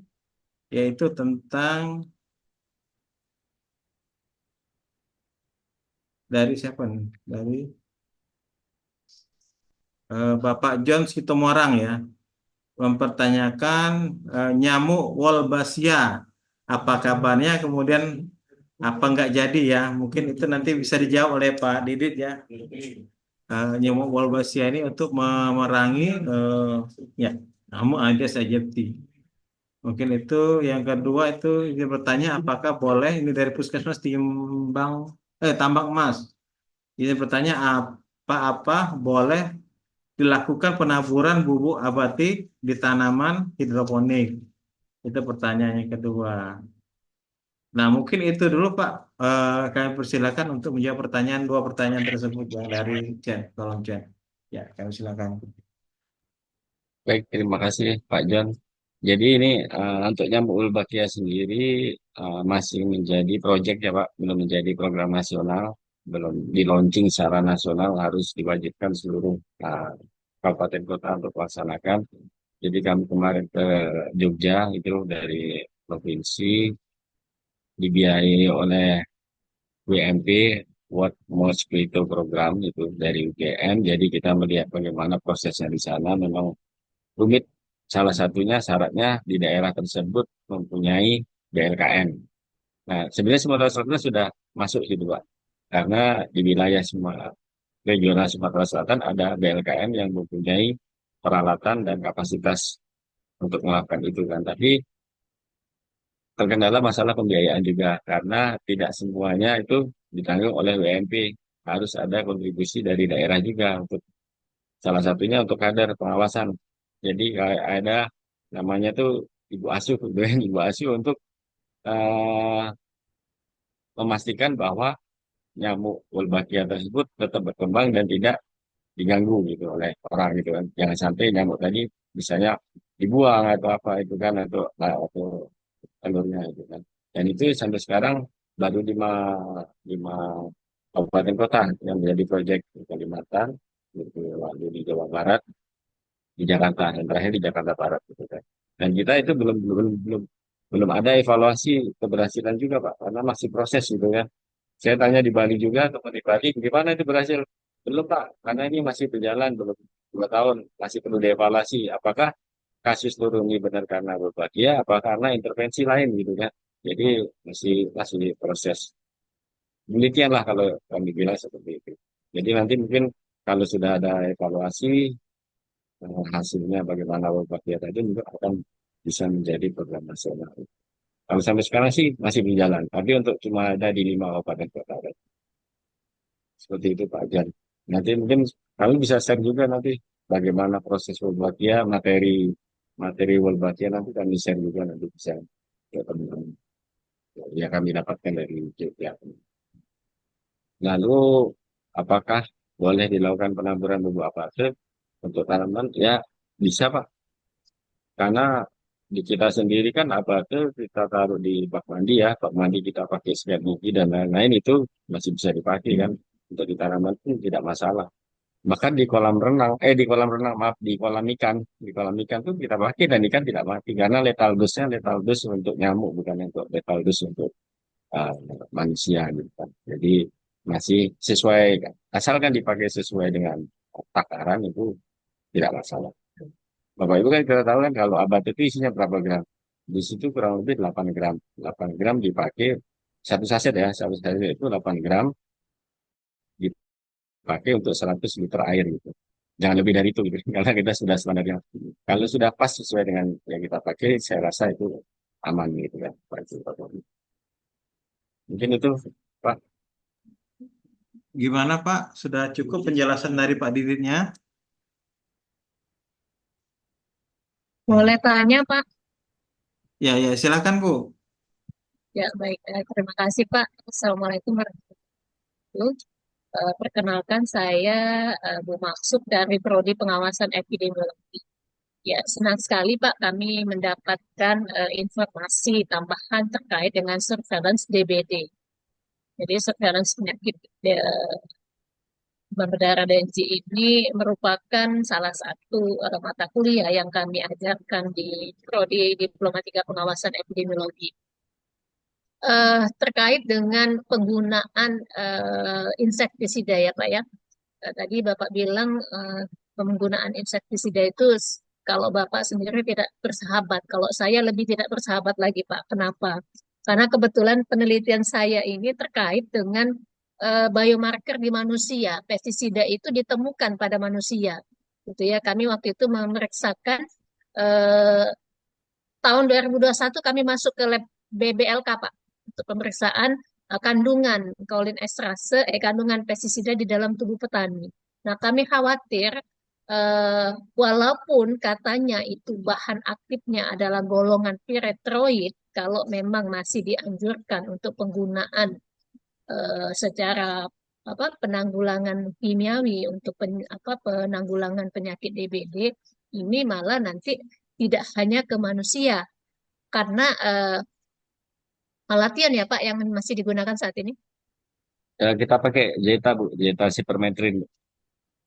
yaitu tentang dari siapa nih? Dari Bapak John Sitomorang ya, mempertanyakan nyamuk Wolbachia apa kabarnya kemudian apa nggak jadi ya, mungkin itu nanti bisa dijawab oleh Pak Didit ya. Nyamuk Wolbachia ini untuk memerangi ya nyamuk Aedes aegypti. Mungkin itu yang kedua itu dia bertanya apakah boleh ini dari Puskesmas Tambang Emas. Ini bertanya apa boleh dilakukan penaburan bubuk abati di tanaman hidroponik. Itu pertanyaan yang kedua. Nah, mungkin itu dulu Pak. Kami persilakan untuk menjawab dua pertanyaan tersebut yang dari chat, kolom chat. Ya, kami silakan. Baik, terima kasih Pak John. Jadi ini untuk nyamuk Wolbachia sendiri masih menjadi proyek ya Pak, belum menjadi program nasional, belum di launching secara nasional, harus diwajibkan seluruh kabupaten kota untuk melaksanakan. Jadi kami kemarin ke Jogja itu dari provinsi dibiayai oleh WMP, World Mosquito Program itu dari UGM. Jadi kita melihat bagaimana prosesnya di sana memang rumit. Salah satunya syaratnya di daerah tersebut mempunyai BLKM. Nah, sebenarnya Sumatera Selatan sudah masuk situ, Pak. Karena di wilayah regional Sumatera Selatan ada BLKM yang mempunyai peralatan dan kapasitas untuk melakukan itu kan. Tapi terkendala masalah pembiayaan juga karena tidak semuanya itu ditanggung oleh WMP. Harus ada kontribusi dari daerah juga untuk salah satunya untuk kadar pengawasan. Jadi kayak ada namanya tuh ibu asuh, gitu ya, ibu asuh untuk eh, memastikan bahwa nyamuk Wolbachia tersebut tetap berkembang dan tidak diganggu gitu oleh orang gitu kan. Jangan sampai nyamuk tadi misalnya dibuang atau apa itu kan atau telurnya itu kan. Dan itu sampai sekarang baru lima kabupaten kota yang menjadi proyek di Kalimantan, gitu, lalu di Jawa Barat, di Jakarta, dan terakhir di Jakarta Barat gitu kan. Dan kita itu belum ada evaluasi keberhasilan juga Pak, karena masih proses gitu ya. Saya tanya di Bali juga, teman di Bali, gimana itu berhasil? Belum Pak, karena ini masih berjalan belum 2 tahun, masih perlu dievaluasi. Apakah kasus turun ini benar karena berbahagia, apa karena intervensi lain gitu kan? Jadi masih masih proses penelitian lah kalau kami bilang seperti itu. Jadi nanti mungkin kalau sudah ada evaluasi hasilnya bagaimana berbahagia tadi juga akan bisa menjadi program nasional. Kalau sampai sekarang sih masih berjalan, tapi untuk cuma ada di 5 kabupaten kota. Seperti itu Pak Jan. Nanti mungkin kami bisa share juga nanti bagaimana proses Wolbachia, materi Wolbachia nanti kami share juga nanti bisa ke teman-teman yang kami dapatkan dari Jogja. Lalu apakah boleh dilakukan penaburan bubuk apate untuk tanaman? Ya bisa Pak, karena di kita sendiri kan abate kita taruh di bak mandi ya, bak mandi kita pakai sikat gigi dan lain-lain itu masih bisa dipakai kan untuk di tanaman pun tidak masalah. Bahkan di kolam renang, di kolam renang, maaf, di kolam ikan tuh kita pakai dan ikan tidak mati karena letal dose untuk nyamuk bukan untuk letal dose untuk uh, manusia gitu kan. Jadi masih sesuai, asalkan dipakai sesuai dengan takaran itu tidak masalah. Bapak Ibu kan kita tahu kan kalau abad itu isinya berapa gram? Di situ kurang lebih 8 gram. 8 gram dipakai satu saset itu 8 gram dipakai untuk 100 liter air gitu. Jangan lebih dari itu gitu. Karena kita sudah standarnya. Kalau sudah pas sesuai dengan yang kita pakai, saya rasa itu aman gitu kan. Mungkin itu Pak. Gimana Pak? Sudah cukup penjelasan dari Pak Diditnya? Boleh tanya, Pak? Ya, ya, silakan Bu. Ya, baik. Terima kasih, Pak. Assalamualaikum warahmatullahi wabarakatuh. Perkenalkan, saya Bu Maksud dari Prodi Pengawasan Epidemiologi. Ya, senang sekali, Pak, kami mendapatkan informasi tambahan terkait dengan surveillance DBD. Jadi, surveillance penyakit demam berdarah DNC ini merupakan salah satu mata kuliah yang kami ajarkan di Prodi Diplomatika Pengawasan Epidemiologi. Terkait dengan penggunaan insektisida ya Pak ya. Tadi Bapak bilang penggunaan insektisida itu kalau Bapak sendiri tidak bersahabat. Kalau saya lebih tidak bersahabat lagi Pak. Kenapa? Karena kebetulan penelitian saya ini terkait dengan biomarker di manusia. Pestisida itu ditemukan pada manusia. Gitu ya. Kami waktu itu memeriksakan eh, tahun 2021 kami masuk ke lab BBLK Pak untuk pemeriksaan kandungan kandungan kandungan pestisida di dalam tubuh petani. Nah, kami khawatir eh, walaupun katanya itu bahan aktifnya adalah golongan piretroid, kalau memang masih dianjurkan untuk penggunaan secara penanggulangan kimiawi untuk penanggulangan penyakit DBD, ini malah nanti tidak hanya ke manusia karena latihan ya Pak yang masih digunakan saat ini. Kita pakai Zeta Bu, Zeta Sipermetrin.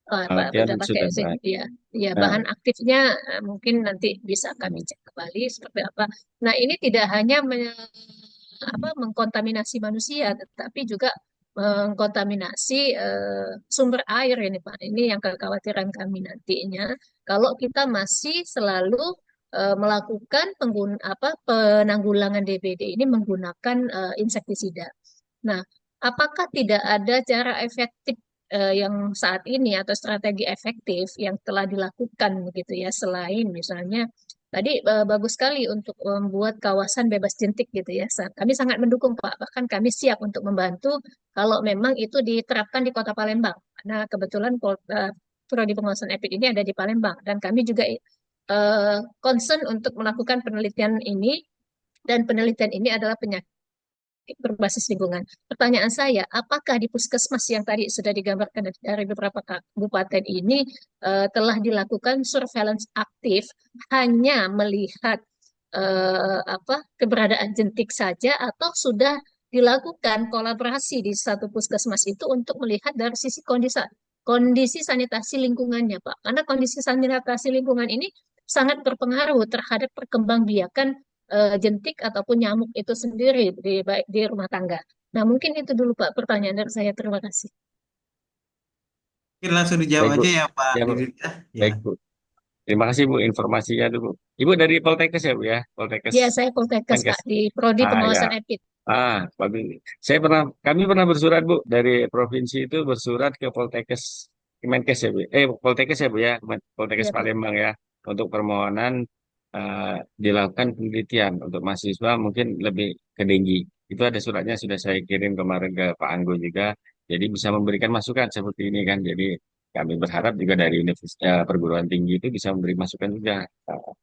Pak Latihan udah pakai sudah sih baik. ya. Ya, Nah, bahan aktifnya mungkin nanti bisa kami cek kembali seperti apa. Nah, ini tidak hanya mengkontaminasi manusia, tetapi juga mengkontaminasi sumber air ini Pak. Ini yang kekhawatiran kami nantinya. Kalau kita masih selalu melakukan penanggulangan DBD ini menggunakan insektisida. Nah, apakah tidak ada cara efektif yang saat ini atau strategi efektif yang telah dilakukan begitu ya selain misalnya tadi bagus sekali untuk membuat kawasan bebas jentik gitu ya. Kami sangat mendukung Pak, bahkan kami siap untuk membantu kalau memang itu diterapkan di Kota Palembang. Karena kebetulan Prodi Pengawasan Epid ini ada di Palembang dan kami juga concern untuk melakukan penelitian ini dan penelitian ini adalah penyakit berbasis lingkungan. Pertanyaan saya, apakah di puskesmas yang tadi sudah digambarkan dari beberapa kabupaten ini telah dilakukan surveillance aktif hanya melihat keberadaan jentik saja atau sudah dilakukan kolaborasi di satu puskesmas itu untuk melihat dari sisi kondisi sanitasi lingkungannya, Pak. Karena kondisi sanitasi lingkungan ini sangat berpengaruh terhadap perkembangbiakan jentik ataupun nyamuk itu sendiri baik di rumah tangga. Nah, mungkin itu dulu Pak pertanyaan dari saya. Terima kasih. Mungkin langsung dijawab Baik Bu, aja ya Pak ya Bu, Didi. Ya. baik Bu. Terima kasih Bu informasinya tuh Bu. Ibu dari Poltekkes ya Bu ya, Poltekkes Ya, saya Poltekkes Menkes. Pak di Prodi Ya. Pengawasan Epid. Bagus. Kami pernah bersurat Bu dari provinsi itu bersurat ke Poltekkes Kemenkes ya Bu. Poltekkes ya Bu ya, Poltekkes Ya Pak. Palembang ya, untuk permohonan dilakukan penelitian untuk mahasiswa mungkin lebih ke Denggi. Itu ada suratnya sudah saya kirim kemarin ke Pak Anggo juga. Jadi bisa memberikan masukan seperti ini kan. Jadi kami berharap juga dari perguruan tinggi itu bisa memberi masukan juga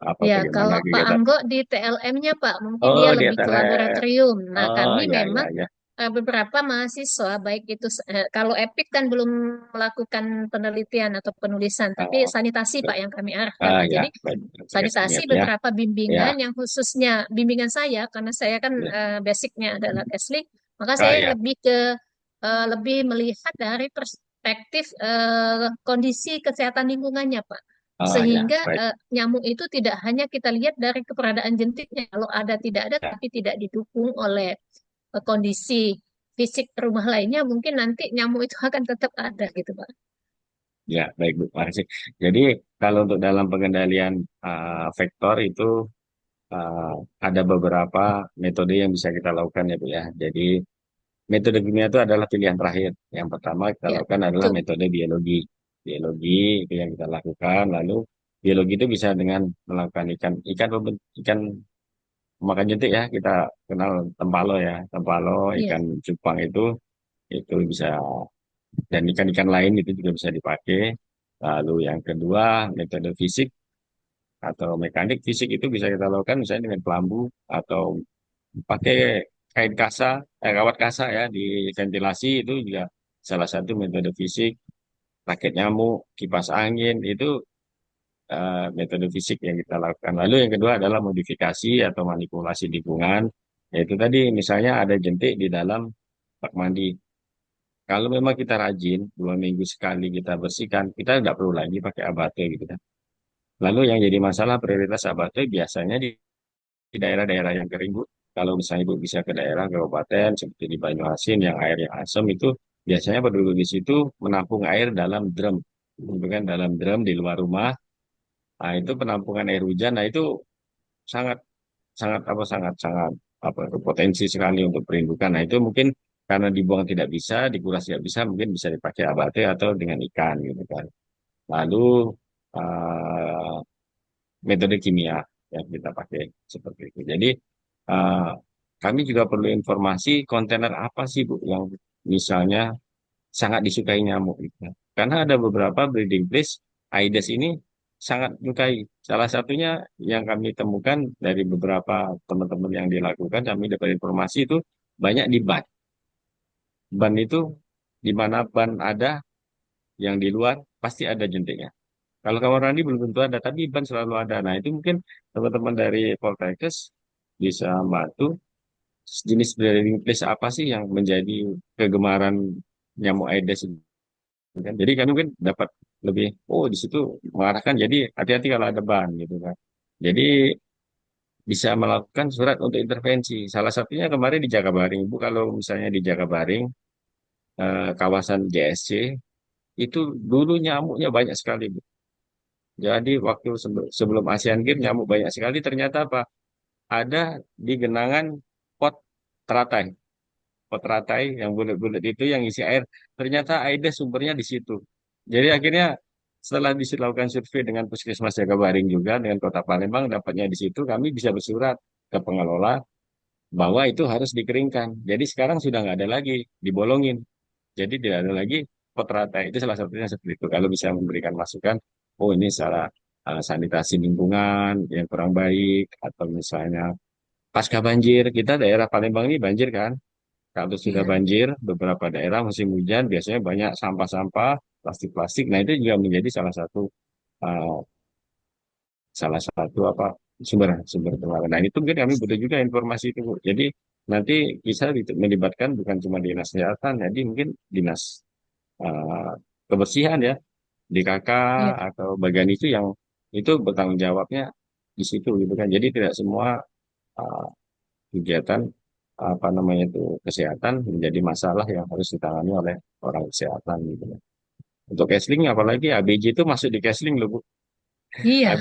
apa Ya, bagaimana kalau Pak kegiatan. Anggo di TLM-nya Pak, mungkin dia Oh, di lebih ke SLM. laboratorium. Nah, Oh, kami ya, ya, memang ya. beberapa mahasiswa, baik itu kalau EPIK kan belum melakukan penelitian atau penulisan, tapi Oh, sanitasi Pak yang kami arahkan. Nah, ya, jadi baik. Tugas sanitasi kimia ya, beberapa ya, bimbingan yang khususnya bimbingan saya, karena saya kan ya. basicnya adalah TESLI, maka saya Ya, lebih melihat dari perspektif kondisi kesehatan lingkungannya Pak. ya, Sehingga baik. nyamuk itu tidak hanya kita lihat dari keberadaan jentiknya, kalau ada tidak ada, Ya, tapi tidak didukung oleh kondisi fisik rumah lainnya, mungkin nanti nyamuk itu akan tetap ada gitu, Pak. ya, baik Bu. Makasih. Jadi kalau untuk dalam pengendalian vektor itu uh, ada beberapa metode yang bisa kita lakukan ya Bu ya. Jadi metode kimia itu adalah pilihan terakhir. Yang pertama kita Ya, lakukan adalah betul. metode biologi. Biologi itu yang kita lakukan. Lalu biologi itu bisa dengan melakukan ikan makan jentik ya. Kita kenal tempalo ya, tempalo Iya, ikan cupang itu bisa dan ikan-ikan lain itu juga bisa dipakai. Lalu yang kedua metode fisik atau mekanik fisik itu bisa kita lakukan misalnya dengan pelambu atau pakai kain kasa, kawat kasa ya di ventilasi itu juga salah satu metode fisik. Rakit nyamuk, kipas angin itu metode fisik yang kita lakukan. Lalu yang kedua adalah modifikasi atau manipulasi lingkungan. Yaitu tadi misalnya ada jentik di dalam bak mandi. Kalau memang kita rajin, 2 minggu sekali kita bersihkan, kita tidak perlu lagi pakai abate gitu kan. Lalu yang jadi masalah prioritas abate biasanya di daerah-daerah yang kering, Bu. Kalau misalnya Ibu bisa ke daerah kabupaten seperti di Banyuasin yang airnya asam itu biasanya penduduk di situ menampung air dalam drum, bukan dalam drum di luar rumah. Nah, itu penampungan air hujan. Nah, itu sangat sangat sangat sangat potensi sekali untuk perindukan. Nah, itu mungkin karena dibuang tidak bisa, dikuras tidak bisa, mungkin bisa dipakai abate atau dengan ikan gitu kan. Lalu eh, metode kimia yang kita pakai seperti itu. Jadi eh, kami juga perlu informasi kontainer apa sih Bu yang misalnya sangat disukai nyamuk gitu. Karena ada beberapa breeding place Aedes ini sangat menyukai. Salah satunya yang kami temukan dari beberapa teman-teman yang dilakukan, kami dapat informasi itu banyak di ban. Ban itu di mana ban ada yang di luar pasti ada jentiknya. Kalau kamar mandi belum tentu ada, tapi ban selalu ada. Nah, itu mungkin teman-teman dari Poltekkes bisa bantu jenis breeding place apa sih yang menjadi kegemaran nyamuk Aedes ini, kan? Jadi kami mungkin dapat lebih, oh di situ mengarahkan, jadi hati-hati kalau ada ban gitu kan. Jadi bisa melakukan surat untuk intervensi. Salah satunya kemarin di Jakabaring, Bu, kalau misalnya di Jakabaring, kawasan JSC, itu dulu nyamuknya banyak sekali, Bu. Jadi waktu sebelum Asian Games nyamuk banyak sekali, ternyata apa? Ada di genangan pot teratai. Pot teratai yang bulat-bulat itu yang isi air. Ternyata Aedes sumbernya di situ. Jadi akhirnya setelah dilakukan survei dengan Puskesmas Jakabaring juga dengan Kota Palembang dapatnya di situ, kami bisa bersurat ke pengelola bahwa itu harus dikeringkan. Jadi sekarang sudah nggak ada lagi dibolongin. Jadi tidak ada lagi pot teratai. Itu salah satunya seperti itu. Kalau bisa memberikan masukan, oh ini salah sanitasi lingkungan yang kurang baik atau misalnya pasca banjir, kita daerah Palembang ini banjir kan. Kalau sudah Iya, banjir, beberapa daerah musim hujan biasanya banyak sampah-sampah, plastik-plastik. Nah, itu juga menjadi uh, salah satu apa sumber sumber penularan. Nah, itu mungkin kami butuh juga informasi itu, Bu. Jadi nanti bisa melibatkan bukan cuma dinas kesehatan, jadi mungkin dinas uh, kebersihan ya, DKK iya, atau bagian itu yang itu bertanggung jawabnya di situ gitu kan. Jadi tidak semua uh, kegiatan apa namanya itu kesehatan menjadi masalah yang harus ditangani oleh orang kesehatan gitu kan. Untuk Kesling apalagi ABJ itu masuk di Kesling loh Bu. iya,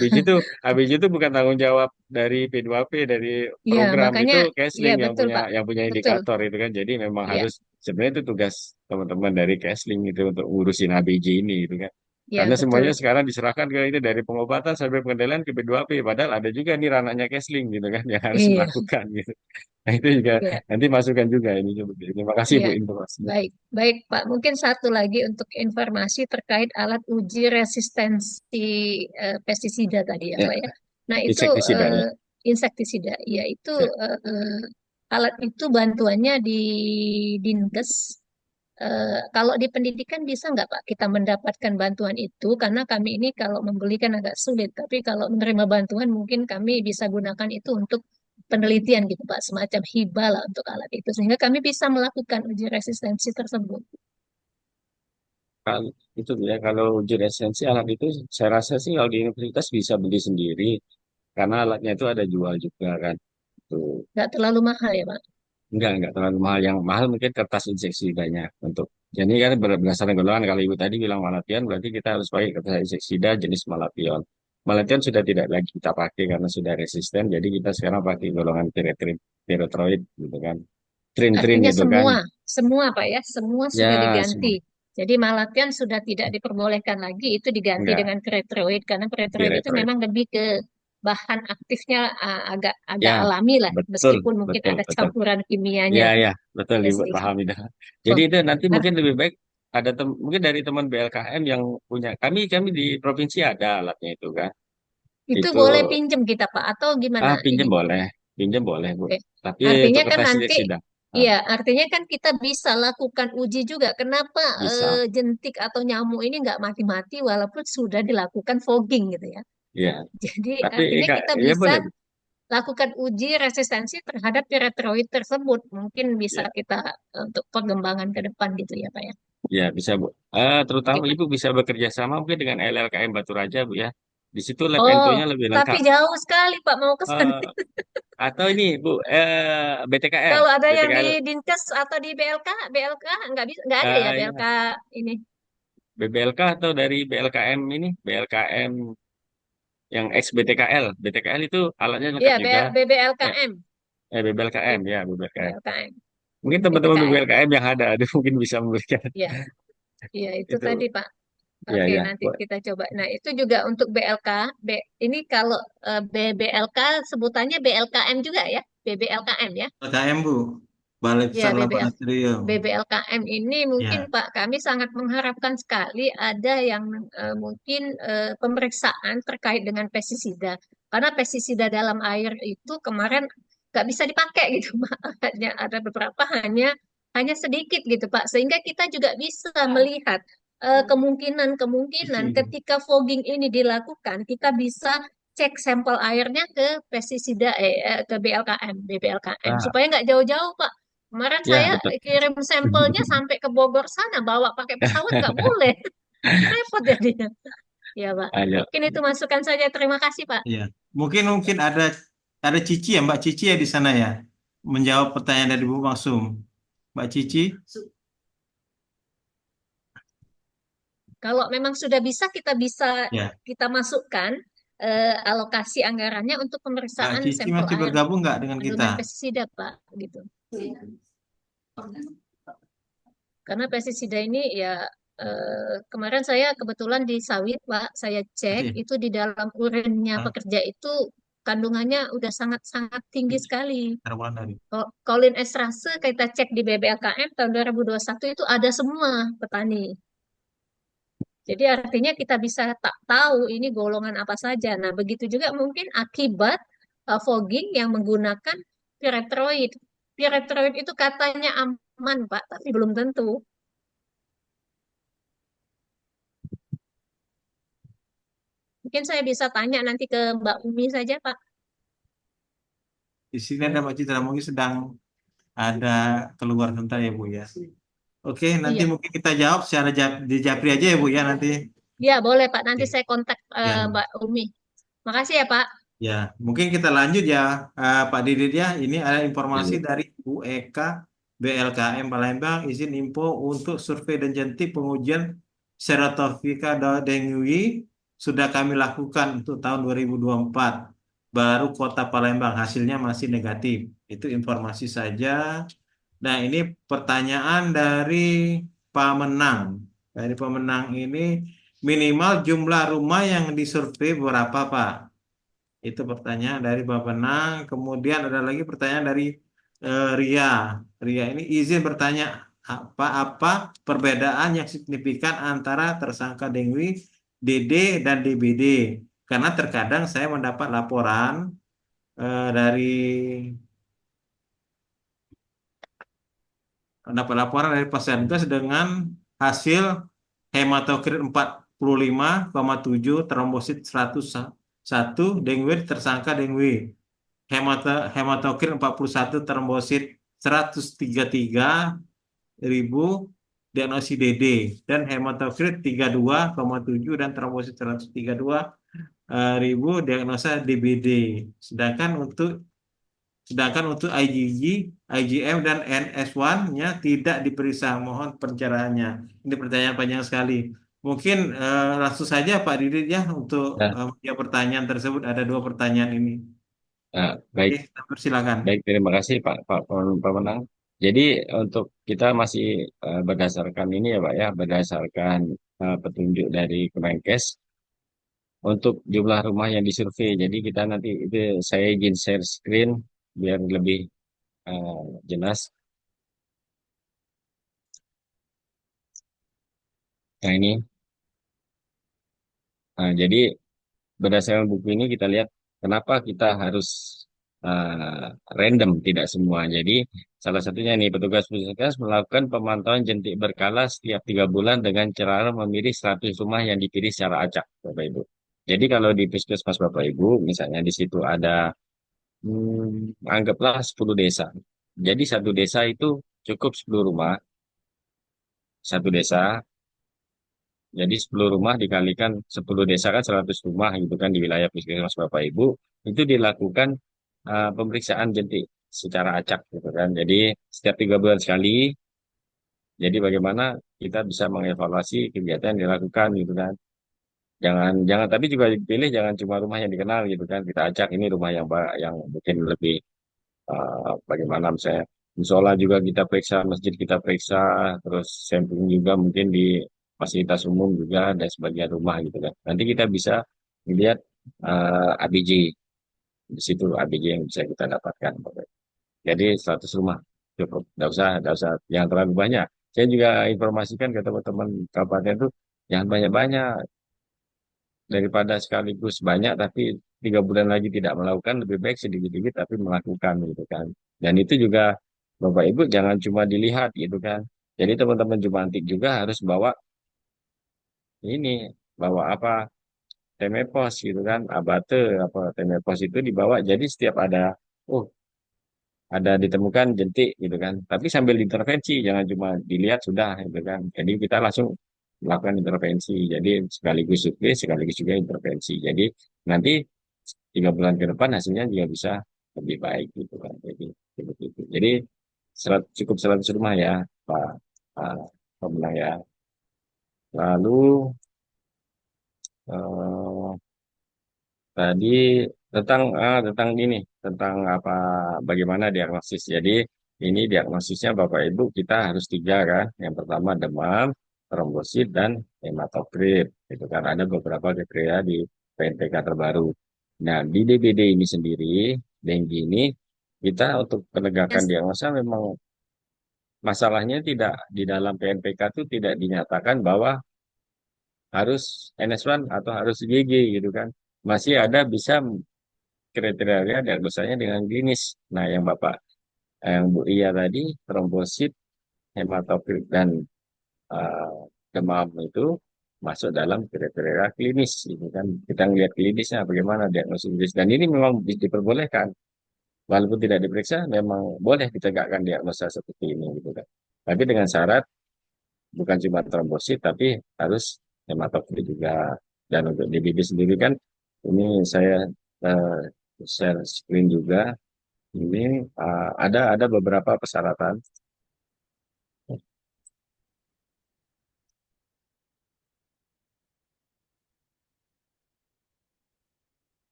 ABJ itu bukan tanggung jawab dari P2P dari iya. program Makanya, itu iya Kesling yang betul punya Pak, yang punya betul. indikator itu kan. Jadi memang Iya, harus sebenarnya itu tugas teman-teman dari Kesling itu untuk ngurusin ABJ ini itu kan. iya Karena semuanya betul. sekarang diserahkan ke itu dari pengobatan sampai pengendalian ke P2P. Padahal ada juga nih ranahnya Kesling gitu kan yang harus Iya, melakukan gitu. Nah itu juga iya, nanti masukkan juga ini coba. Terima kasih iya. Bu informasinya. Baik, baik Pak. Mungkin satu lagi untuk informasi terkait alat uji resistensi pestisida tadi ya Ya, Pak ya. Nah itu insektisida ya. insektisida, yaitu Ya. alat itu bantuannya di Dinkes. Kalau di pendidikan bisa nggak Pak kita mendapatkan bantuan itu? Karena kami ini kalau membeli kan agak sulit, tapi kalau menerima bantuan mungkin kami bisa gunakan itu untuk penelitian gitu Pak, semacam hibah lah untuk alat itu, sehingga kami bisa melakukan uji resistensi tersebut. Kalau itu ya kalau uji esensi alat itu saya rasa sih kalau di universitas bisa beli sendiri karena alatnya itu ada jual juga kan. Tuh. Nggak terlalu mahal ya Pak? Enggak terlalu mahal. Yang mahal mungkin kertas inseksi banyak untuk. Jadi kan berdasarkan golongan kalau ibu tadi bilang malation berarti kita harus pakai kertas inseksida jenis malation. Malation sudah tidak lagi kita pakai karena sudah resisten. Jadi kita sekarang pakai golongan pyrethroid gitu kan. Trin Artinya gitu kan. semua Pak ya, semua sudah Ya semua. diganti. Jadi malatian sudah tidak diperbolehkan lagi, itu diganti Enggak dengan keretroid karena keretroid itu pyrethroid. memang lebih ke bahan aktifnya agak agak Ya alami lah, betul meskipun mungkin betul ada betul. campuran kimianya. Ya, ya, betul Ya Ibu sih. paham itu. Jadi Oh, itu nanti ar- mungkin lebih baik ada mungkin dari teman BLKM yang punya. Kami di provinsi ada alatnya itu kan. itu Itu boleh pinjem kita Pak atau gimana ini? pinjam boleh Bu. Oke. Tapi Artinya untuk kan kertas nanti, injeksi dah. Ah, iya, artinya kan kita bisa lakukan uji juga. Kenapa bisa. jentik atau nyamuk ini nggak mati-mati walaupun sudah dilakukan fogging gitu ya. Ya, Jadi tapi artinya kita ya bisa boleh. lakukan uji resistensi terhadap piretroid tersebut. Mungkin bisa Ya, kita untuk pengembangan ke depan gitu ya Pak ya. ya bisa Bu. Oke Terutama Pak. Ibu bisa bekerja sama mungkin dengan LLKM Batu Raja Bu ya. Di situ lab Oh, N2-nya lebih tapi lengkap. jauh sekali Pak mau ke sana. Eh, atau ini Bu, BTKL, Kalau ada yang di BTKL, Dinkes atau di BLK nggak bisa, nggak ada ya BLK ya, ini. BBLK atau dari BLKM ini, BLKM yang ex BTKL. BTKL itu alatnya lengkap Iya, juga. Eh, BBLKM. BBLKM ya, BBLKM. BLKM. Mungkin teman-teman BTKL. BBLKM yang ada mungkin bisa memberikan Iya, iya itu tadi itu. Pak. Ya Oke, ya. nanti kita coba. Nah, itu juga untuk BLK. Ini kalau BLK sebutannya BLKM juga ya, BBLKM ya. KM Bu, Balai Ya, Besar Laboratorium. BBLKM ini mungkin Ya, Pak, kami sangat mengharapkan sekali ada yang mungkin pemeriksaan terkait dengan pestisida. Karena pestisida dalam air itu kemarin nggak bisa dipakai gitu, Pak. Hanya ada beberapa hanya sedikit gitu, Pak. Sehingga kita juga bisa melihat kemungkinan ketika fogging ini dilakukan, kita bisa cek sampel airnya ke pestisida ke BBLKM ah, supaya nggak jauh-jauh, Pak. Kemarin ya saya betul. kirim sampelnya sampai ke Bogor sana, bawa pakai pesawat nggak boleh. Repot jadinya. Ya, Pak. Ayo. Mungkin itu masukan saja. Terima kasih, Pak. ya. Mungkin ada Cici ya, Mbak Cici ya di sana ya, menjawab pertanyaan dari Bu Maksum. Mbak Cici, Kalau memang sudah bisa, kita bisa ya. kita masukkan alokasi anggarannya untuk Mbak pemeriksaan Cici sampel masih air bergabung nggak dengan kita? kandungan pestisida, Pak. Gitu. Karena pestisida ini ya kemarin saya kebetulan di sawit, Pak, saya cek Masih. itu di dalam urinnya Ah, pekerja itu kandungannya udah sangat-sangat tinggi sekali. Arwan dari. Colin estrase kita cek di BBLKM tahun 2021 itu ada semua petani. Jadi artinya kita bisa tak tahu ini golongan apa saja. Nah, begitu juga mungkin akibat fogging yang menggunakan pyrethroid. Pyrethroid itu katanya aman, Pak, tapi belum tentu. Mungkin saya bisa tanya nanti ke Mbak Umi saja, Pak. Di sini ada Mbak Citra mungkin sedang ada keluar sebentar ya Bu ya. Oke, nanti Iya, mungkin kita jawab secara di Japri aja ya Bu ya nanti. iya boleh, Pak. Nanti Oke. saya kontak Ya, Mbak Umi. Makasih ya, Pak. ya. Mungkin kita lanjut ya, Pak Didit ya. Ini ada Ya, informasi Bu. dari Bu Eka BLKM Palembang, izin info untuk survei dan jentik pengujian serotonika dengue sudah kami lakukan untuk tahun 2024. Baru Kota Palembang hasilnya masih negatif. Itu informasi saja. Nah, ini pertanyaan dari pemenang. Dari pemenang ini minimal jumlah rumah yang disurvei berapa, Pak? Itu pertanyaan dari Bapenang. Kemudian ada lagi pertanyaan dari Ria. Ria ini izin bertanya apa-apa perbedaan yang signifikan antara tersangka Dengwi, DD, dan DBD. Karena terkadang saya dari mendapat laporan dari Pasienkes dengan hasil hematokrit 45,7, trombosit 101, dengue tersangka dengue. Hematokrit 41, trombosit 133.000, diagnosis DD, dan hematokrit 32,7 dan trombosit 132.000, diagnosa DBD. Sedangkan untuk IgG, IgM, dan NS1-nya tidak diperiksa. Mohon pencerahannya. Ini pertanyaan panjang sekali. Mungkin langsung saja Pak Didit ya untuk Nah, menjawab pertanyaan tersebut. Ada dua pertanyaan ini. nah, baik, Oke, persilakan. baik. Terima kasih Pak Menang. Jadi untuk kita masih berdasarkan ini ya Pak ya, berdasarkan petunjuk dari Kemenkes untuk jumlah rumah yang disurvei. Jadi kita nanti itu saya izin share screen biar lebih eh, jelas. Nah ini, jadi berdasarkan buku ini kita lihat kenapa kita harus random, tidak semua. Jadi salah satunya nih petugas puskesmas melakukan pemantauan jentik berkala setiap 3 bulan dengan cara memilih 100 rumah yang dipilih secara acak, Bapak Ibu. Jadi kalau di puskesmas Bapak Ibu, misalnya di situ ada anggaplah 10 desa. Jadi satu desa itu cukup 10 rumah, satu desa. Jadi 10 rumah dikalikan 10 desa kan 100 rumah gitu kan di wilayah puskesmas Bapak Ibu. Itu dilakukan pemeriksaan jentik secara acak gitu kan. Jadi setiap 3 bulan sekali. Jadi bagaimana kita bisa mengevaluasi kegiatan yang dilakukan gitu kan. Jangan jangan tapi juga dipilih jangan cuma rumah yang dikenal gitu kan. Kita acak ini rumah yang mungkin lebih bagaimana misalnya musola juga kita periksa, masjid kita periksa, terus sampling juga mungkin di fasilitas umum juga ada sebagian rumah gitu kan. Nanti kita bisa melihat ABJ di situ ABJ yang bisa kita dapatkan. Jadi 100 rumah cukup, nggak usah yang terlalu banyak. Saya juga informasikan ke teman-teman kabupaten itu jangan banyak-banyak daripada sekaligus banyak tapi 3 bulan lagi tidak melakukan lebih baik sedikit-sedikit tapi melakukan gitu kan. Dan itu juga Bapak Ibu jangan cuma dilihat gitu kan. Jadi teman-teman Jumantik juga harus ini bawa apa temepos gitu kan, abate apa temepos itu dibawa. Jadi setiap oh ada ditemukan jentik gitu kan. Tapi sambil intervensi jangan cuma dilihat sudah gitu kan. Jadi kita langsung melakukan intervensi. Jadi sekaligus survei, sekaligus juga intervensi. Jadi nanti 3 bulan ke depan hasilnya juga bisa lebih baik gitu kan. Jadi seperti itu. Jadi cukup 100 rumah ya Pak Pak Pemenang ya. Lalu eh, tadi tentang ini tentang apa bagaimana diagnosis. Jadi ini diagnosisnya Bapak Ibu kita harus tiga kan. Yang pertama demam, trombosit dan hematokrit. Itu kan ada beberapa kriteria di PNPK terbaru. Nah di DBD ini sendiri, dengue ini kita untuk penegakan Yes. diagnosa memang masalahnya tidak di dalam PNPK itu tidak dinyatakan bahwa harus NS1 atau harus IgG gitu kan. Masih ada bisa kriteria diagnosanya dengan klinis. Nah, yang Bapak, yang Bu Ria tadi, trombosit hematokrit dan eh, demam itu masuk dalam kriteria klinis. Ini kan kita ngelihat klinisnya bagaimana diagnosis klinis. Dan ini memang diperbolehkan. Walaupun tidak diperiksa, memang boleh ditegakkan diagnosa seperti ini gitu kan. Tapi dengan syarat bukan cuma trombosit, tapi harus hematokrit juga. Dan untuk DBD sendiri kan, ini saya eh, share screen juga. Ini ada beberapa persyaratan.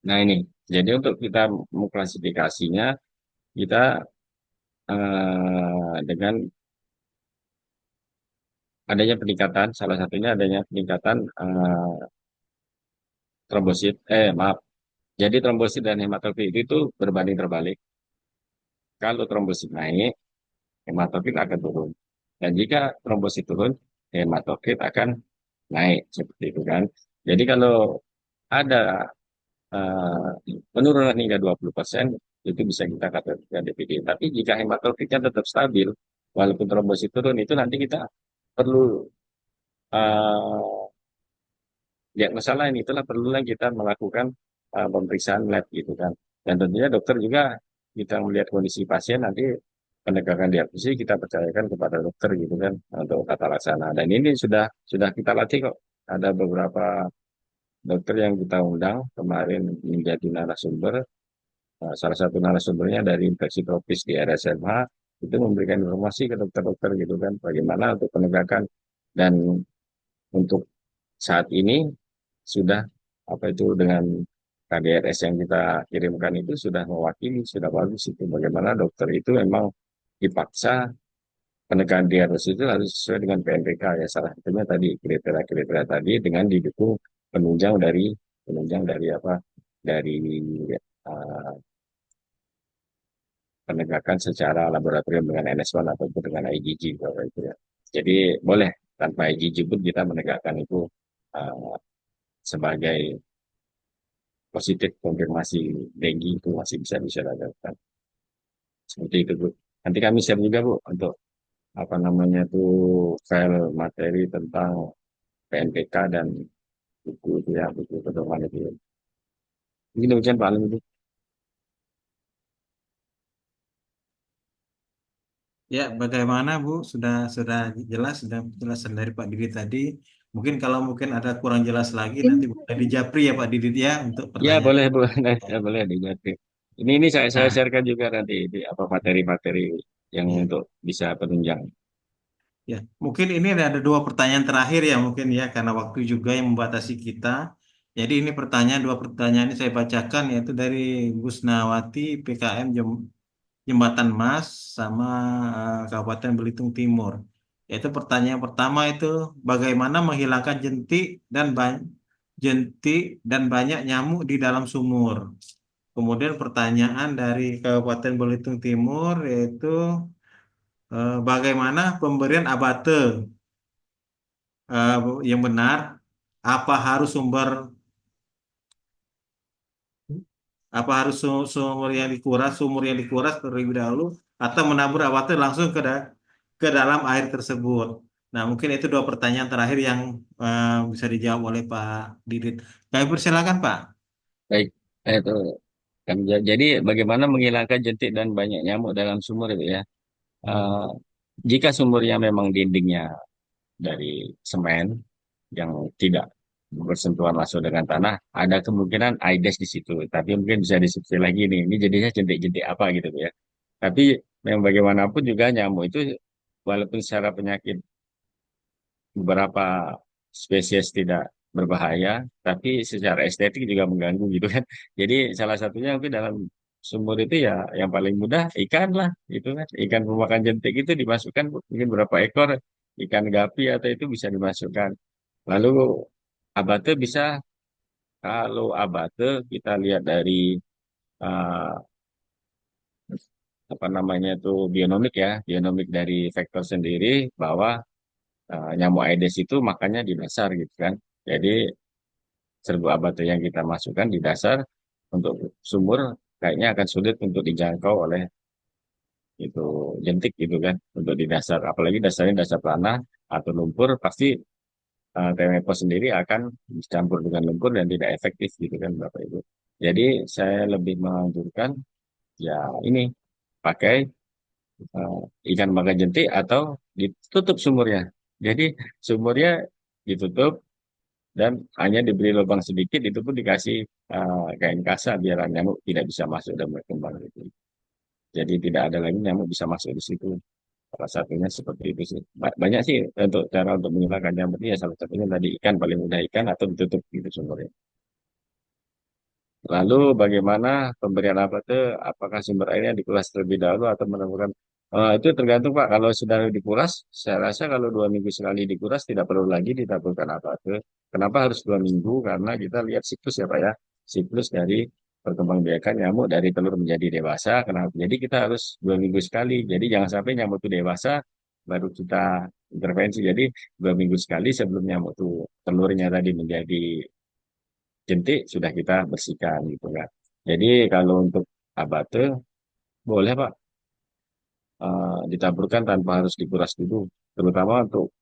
Nah ini, jadi untuk kita mengklasifikasinya, kita dengan adanya peningkatan, salah satunya adanya peningkatan trombosit, maaf, jadi trombosit dan hematokrit itu berbanding terbalik. Kalau trombosit naik, hematokrit akan turun. Dan jika trombosit turun, hematokrit akan naik, seperti itu kan. Jadi kalau ada penurunan hingga 20%, itu bisa kita katakan DPD. Tapi jika hematokritnya tetap stabil, walaupun trombosit turun, itu nanti kita perlu uh, diagnosa lain. Itulah perlulah kita melakukan pemeriksaan lab gitu kan. Dan tentunya dokter juga kita melihat kondisi pasien nanti penegakan diagnosis kita percayakan kepada dokter gitu kan untuk tata laksana. Dan ini sudah kita latih kok. Ada beberapa dokter yang kita undang kemarin menjadi narasumber. Salah satu narasumbernya dari infeksi tropis di RSMH itu memberikan informasi ke dokter-dokter gitu kan bagaimana untuk penegakan dan untuk saat ini sudah apa itu dengan KDRS yang kita kirimkan itu sudah mewakili, sudah bagus itu bagaimana dokter itu memang dipaksa penegakan diagnosis itu harus sesuai dengan PNPK ya salah satunya tadi kriteria-kriteria tadi dengan didukung penunjang dari apa dari uh, penegakan secara laboratorium dengan NS1 ataupun dengan IgG Bapak itu ya. Jadi boleh tanpa IgG pun kita menegakkan itu uh, sebagai positif konfirmasi dengue itu masih bisa dilakukan. Seperti itu Bu. Nanti kami share juga Bu untuk apa namanya tuh file materi tentang PNPK dan buku itu ya buku pedoman itu. Mungkin demikian Pak Alim itu. Ya, bagaimana Bu? Sudah jelas, sudah penjelasan dari Pak Didit tadi. Mungkin kalau mungkin ada kurang jelas lagi nanti Mungkin boleh dijapri ya Pak Didit ya untuk Ya pertanyaan. boleh Bu, nah, ya, boleh diganti. Ini saya Nah, sharekan juga nanti di apa materi-materi yang ya, untuk bisa penunjang. ya. Mungkin ini ada dua pertanyaan terakhir ya mungkin ya karena waktu juga yang membatasi kita. Jadi ini dua pertanyaan ini saya bacakan yaitu dari Gusnawati PKM Jembatan Mas sama Kabupaten Belitung Timur. Yaitu pertanyaan pertama itu bagaimana menghilangkan jentik dan banyak nyamuk di dalam sumur. Kemudian pertanyaan dari Kabupaten Belitung Timur yaitu bagaimana pemberian abate eh, yang benar? Apa harus sumur yang dikuras terlebih dahulu atau menabur abate langsung ke dalam air tersebut. Nah, mungkin itu dua pertanyaan terakhir yang bisa dijawab oleh Pak Didit. Kami persilakan, Pak. Baik, itu kan jadi bagaimana menghilangkan jentik dan banyak nyamuk dalam sumur itu ya. Eh, jika sumurnya memang dindingnya dari semen yang tidak bersentuhan langsung dengan tanah, ada kemungkinan AIDS di situ. Tapi mungkin bisa disebut lagi nih, ini jadinya jentik-jentik apa gitu ya. Tapi yang bagaimanapun juga nyamuk itu walaupun secara penyakit beberapa spesies tidak berbahaya, tapi secara estetik juga mengganggu gitu kan. Jadi salah satunya mungkin dalam sumur itu ya yang paling mudah ikan lah, itu kan ikan pemakan jentik itu dimasukkan mungkin berapa ekor ikan gapi atau itu bisa dimasukkan. Lalu abate bisa kalau abate kita lihat dari eh, apa namanya itu bionomik dari vektor sendiri bahwa nyamuk Aedes itu makannya di dasar gitu kan. Jadi serbuk abate yang kita masukkan di dasar untuk sumur kayaknya akan sulit untuk dijangkau oleh itu jentik gitu kan untuk di dasar. Apalagi dasarnya dasar tanah atau lumpur pasti Tempo sendiri akan dicampur dengan lumpur dan tidak efektif gitu kan Bapak Ibu. Jadi saya lebih menganjurkan ya ini pakai eh, ikan baka jentik atau ditutup sumurnya. Jadi sumurnya ditutup dan hanya diberi lubang sedikit itu pun dikasih kain kasa biar nyamuk tidak bisa masuk dan berkembang gitu. Jadi tidak ada lagi nyamuk bisa masuk di situ. Salah satunya seperti itu sih. Banyak sih untuk cara untuk menghilangkan nyamuk ini ya salah satunya tadi ikan paling mudah ikan atau ditutup gitu sumurnya. Lalu bagaimana pemberian apa tuh? Apakah sumber airnya dikuras terlebih dahulu atau menemukan? Itu tergantung Pak. Kalau sudah dikuras, saya rasa kalau 2 minggu sekali dikuras tidak perlu lagi ditaburkan apa tuh. Kenapa harus 2 minggu? Karena kita lihat siklus ya Pak ya. Siklus dari perkembangbiakan nyamuk dari telur menjadi dewasa. Kenapa? Jadi kita harus 2 minggu sekali. Jadi jangan sampai nyamuk itu dewasa baru kita intervensi. Jadi 2 minggu sekali sebelum nyamuk itu telurnya tadi menjadi jentik sudah kita bersihkan gitu kan. Jadi kalau untuk abate boleh Pak ditaburkan tanpa harus dikuras dulu. Terutama untuk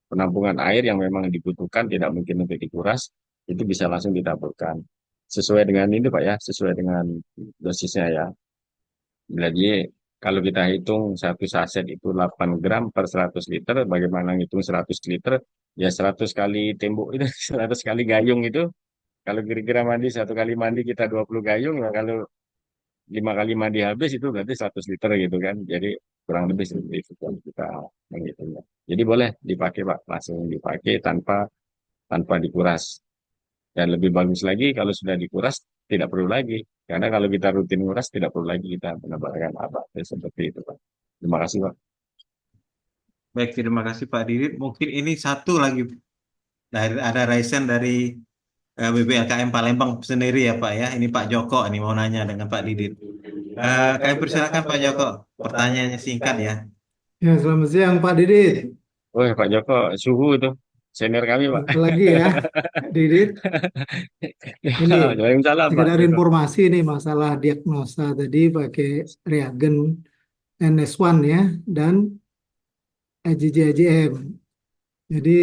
penampungan air yang memang dibutuhkan tidak mungkin untuk dikuras itu bisa langsung ditaburkan. Sesuai dengan ini Pak ya, sesuai dengan dosisnya ya. Jadi kalau kita hitung satu saset itu 8 gram per 100 liter, bagaimana ngitung 100 liter? Ya 100 kali tembok itu, 100 kali gayung itu, kalau kira-kira mandi 1 kali mandi kita 20 gayung, ya kalau 5 kali mandi habis itu berarti 100 liter gitu kan. Jadi kurang lebih seperti itu kan kita menghitungnya. Jadi boleh dipakai Pak, langsung dipakai tanpa tanpa dikuras. Dan lebih bagus lagi kalau sudah dikuras tidak perlu lagi. Karena kalau kita rutin nguras tidak perlu lagi kita menambahkan apa. Ya, seperti itu Pak. Terima kasih Pak. Baik, terima kasih Pak Didit. Mungkin ini satu lagi dari ada Raisen dari BBLKM Palembang sendiri ya Pak ya. Ini Pak Joko ini mau nanya dengan Pak Didit. Kami persilakan Pak Joko. Pertanyaannya singkat ya. Ya, selamat siang Pak Didit. Oh Pak Joko, suhu itu senior kami Pak. Jumpa lagi ya, Didit. Ini Waalaikumsalam Pak sekedar Joko. informasi nih masalah diagnosa tadi pakai reagen NS1 ya dan IgG-IgM. Jadi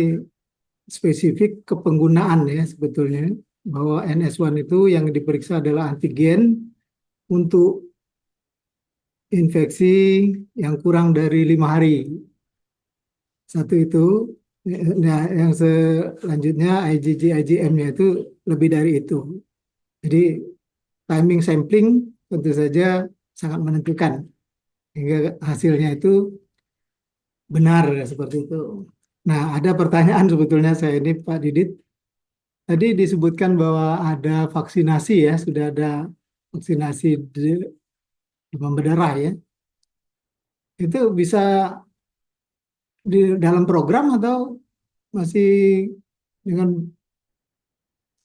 spesifik ke penggunaan ya sebetulnya bahwa NS1 itu yang diperiksa adalah antigen untuk infeksi yang kurang dari 5 hari. Satu itu, nah yang selanjutnya IgG, IgM-nya itu lebih dari itu. Jadi timing sampling tentu saja sangat menentukan hingga hasilnya itu benar seperti itu. Nah, ada pertanyaan sebetulnya saya ini Pak Didit. Tadi disebutkan bahwa ada vaksinasi ya, sudah ada vaksinasi demam berdarah ya. Itu bisa di dalam program atau masih dengan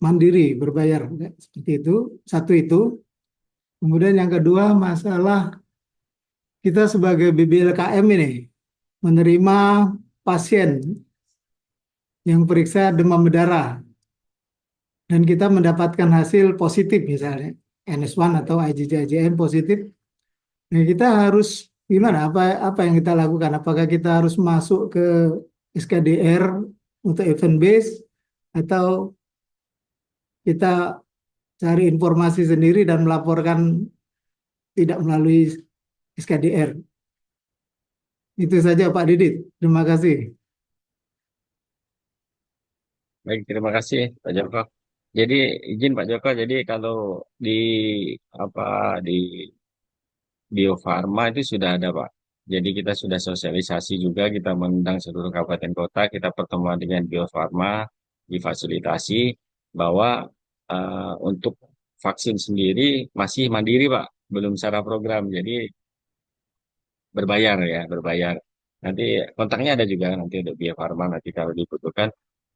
mandiri berbayar seperti itu. Satu itu. Kemudian yang kedua masalah kita sebagai BBLKM ini menerima pasien yang periksa demam berdarah dan kita mendapatkan hasil positif misalnya NS1 atau IgG-IgM positif. Nah, kita harus gimana? Apa yang kita lakukan? Apakah kita harus masuk ke SKDR untuk event base atau kita cari informasi sendiri dan melaporkan tidak melalui SKDR? Itu saja Pak Didit. Terima kasih. Baik, terima kasih Pak Joko. Jadi izin Pak Joko, jadi kalau di apa di Bio Farma itu sudah ada Pak. Jadi kita sudah sosialisasi juga, kita mengundang seluruh kabupaten kota, kita pertemuan dengan Bio Farma, difasilitasi bahwa untuk vaksin sendiri masih mandiri Pak, belum secara program. Jadi berbayar ya, berbayar. Nanti kontaknya ada juga nanti untuk Bio Farma nanti kalau dibutuhkan.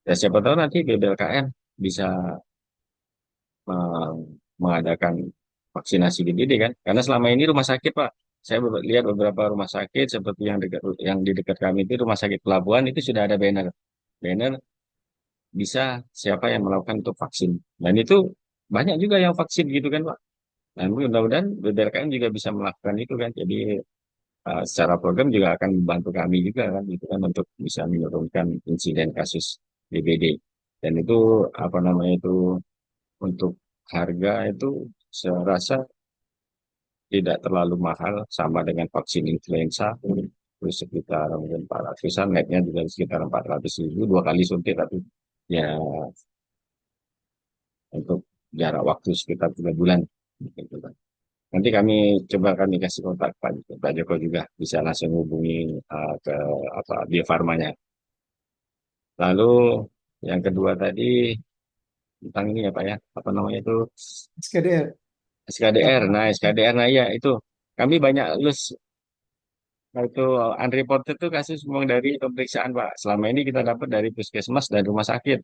Ya siapa tahu nanti BBLKM bisa eh, mengadakan vaksinasi DBD kan. Karena selama ini rumah sakit Pak, saya lihat beberapa rumah sakit seperti yang di dekat kami itu rumah sakit pelabuhan itu sudah ada banner bisa siapa yang melakukan untuk vaksin. Dan itu banyak juga yang vaksin gitu kan Pak. Nah, mudah-mudahan BPLKM juga bisa melakukan itu kan. Jadi secara program juga akan membantu kami juga kan gitu kan untuk bisa menurunkan insiden kasus DBD. Dan itu apa namanya itu untuk harga itu saya rasa tidak terlalu mahal sama dengan vaksin influenza terus sekitar mungkin 400-an, netnya juga sekitar 400.000 2 kali suntik tapi ya untuk jarak waktu sekitar 3 bulan gitu kan. Nanti kami kasih kontak Pak Joko juga bisa langsung hubungi ke apa Bio Farmanya. Lalu yang kedua tadi tentang ini ya Pak ya, apa namanya itu SKDR. SKDR. Nah, SKDR, nah ya itu kami banyak lulus. Nah, itu unreported itu kasus memang dari pemeriksaan Pak. Selama ini kita dapat dari puskesmas dan rumah sakit.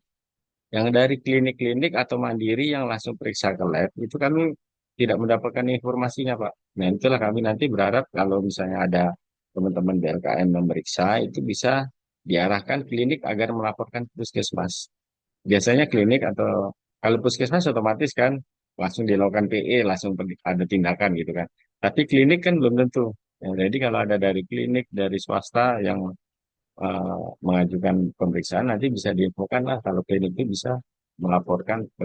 Yang dari klinik-klinik atau mandiri yang langsung periksa ke lab, itu kami tidak mendapatkan informasinya, Pak. Nah, itulah kami nanti berharap kalau misalnya ada teman-teman BLKM memeriksa, itu bisa diarahkan klinik agar melaporkan ke puskesmas. Biasanya klinik atau kalau puskesmas otomatis kan langsung dilakukan PE, langsung ada tindakan gitu kan. Tapi klinik kan belum tentu. Ya, jadi kalau ada dari klinik, dari swasta yang mengajukan pemeriksaan nanti bisa diinfokan lah kalau klinik itu bisa melaporkan ke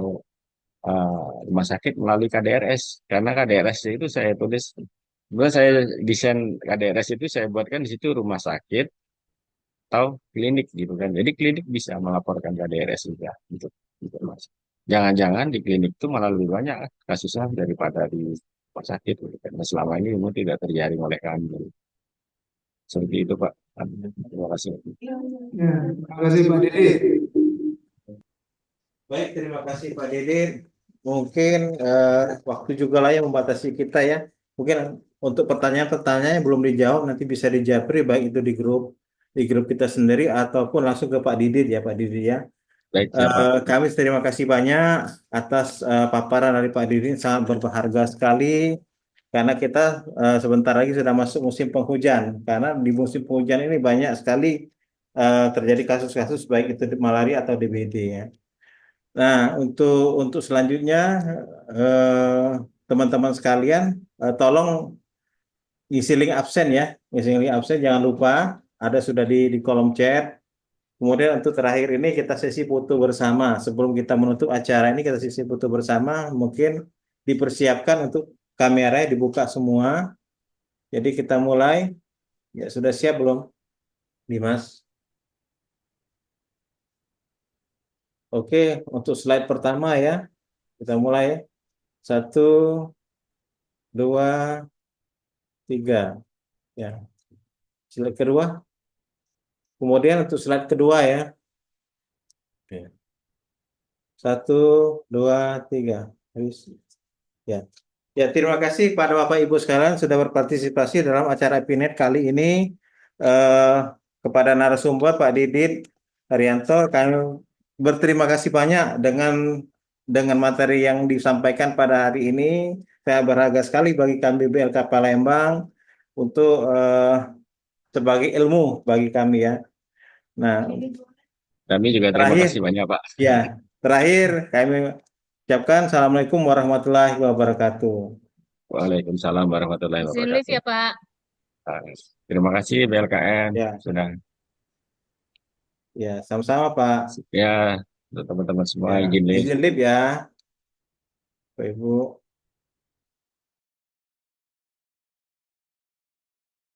rumah sakit melalui KDRS karena KDRS itu saya tulis sebenarnya saya desain KDRS itu saya buatkan di situ rumah sakit atau klinik gitu kan jadi klinik bisa melaporkan KDRS juga untuk mas jangan-jangan di klinik itu malah lebih banyak kasusnya daripada di rumah sakit gitu kan. Nah, selama ini memang tidak terjaring oleh kami seperti itu Pak. Terima kasih. Ya, terima kasih Pak Dede. Baik, terima kasih Pak Dede. Mungkin waktu juga lah yang membatasi kita ya. Mungkin untuk pertanyaan-pertanyaan yang belum dijawab nanti bisa dijawab baik itu di grup kita sendiri ataupun langsung ke Pak Didit ya Pak Didit ya. Baik siapa. Kami terima kasih banyak atas paparan dari Pak Didit sangat berharga sekali karena kita sebentar lagi sudah masuk musim penghujan karena di musim penghujan ini banyak sekali terjadi kasus-kasus baik itu malaria atau DBD ya. Nah, untuk selanjutnya eh, teman-teman sekalian tolong isi link absen ya. Isi link absen jangan lupa ada sudah di kolom chat. Kemudian untuk terakhir ini kita sesi foto bersama. Sebelum kita menutup acara ini kita sesi foto bersama. Mungkin dipersiapkan untuk kameranya dibuka semua. Jadi kita mulai. Ya sudah siap belum, Dimas? Oke, untuk slide pertama ya. Kita mulai ya. 1, 2, 3. Ya. Slide kedua. Kemudian untuk slide kedua ya. Oke. 1, 2, 3. Habis. Ya. Ya, terima kasih pada Bapak Ibu sekalian sudah berpartisipasi dalam acara Epinet kali ini. Eh, kepada narasumber Pak Didit Haryanto, kami berterima kasih banyak dengan materi yang disampaikan pada hari ini. Saya berharga sekali bagi kami BLK Palembang untuk sebagai ilmu bagi kami ya. Nah, Kami juga terima terakhir, kasih banyak Pak. ya, terakhir kami ucapkan Assalamualaikum warahmatullahi wabarakatuh. Waalaikumsalam warahmatullahi Izin live wabarakatuh. ya Pak. Nah, terima kasih BLKM Ya, sudah ya, sama-sama Pak. ya untuk teman-teman semua Ya, izin live. izin live ya, Bapak Ibu.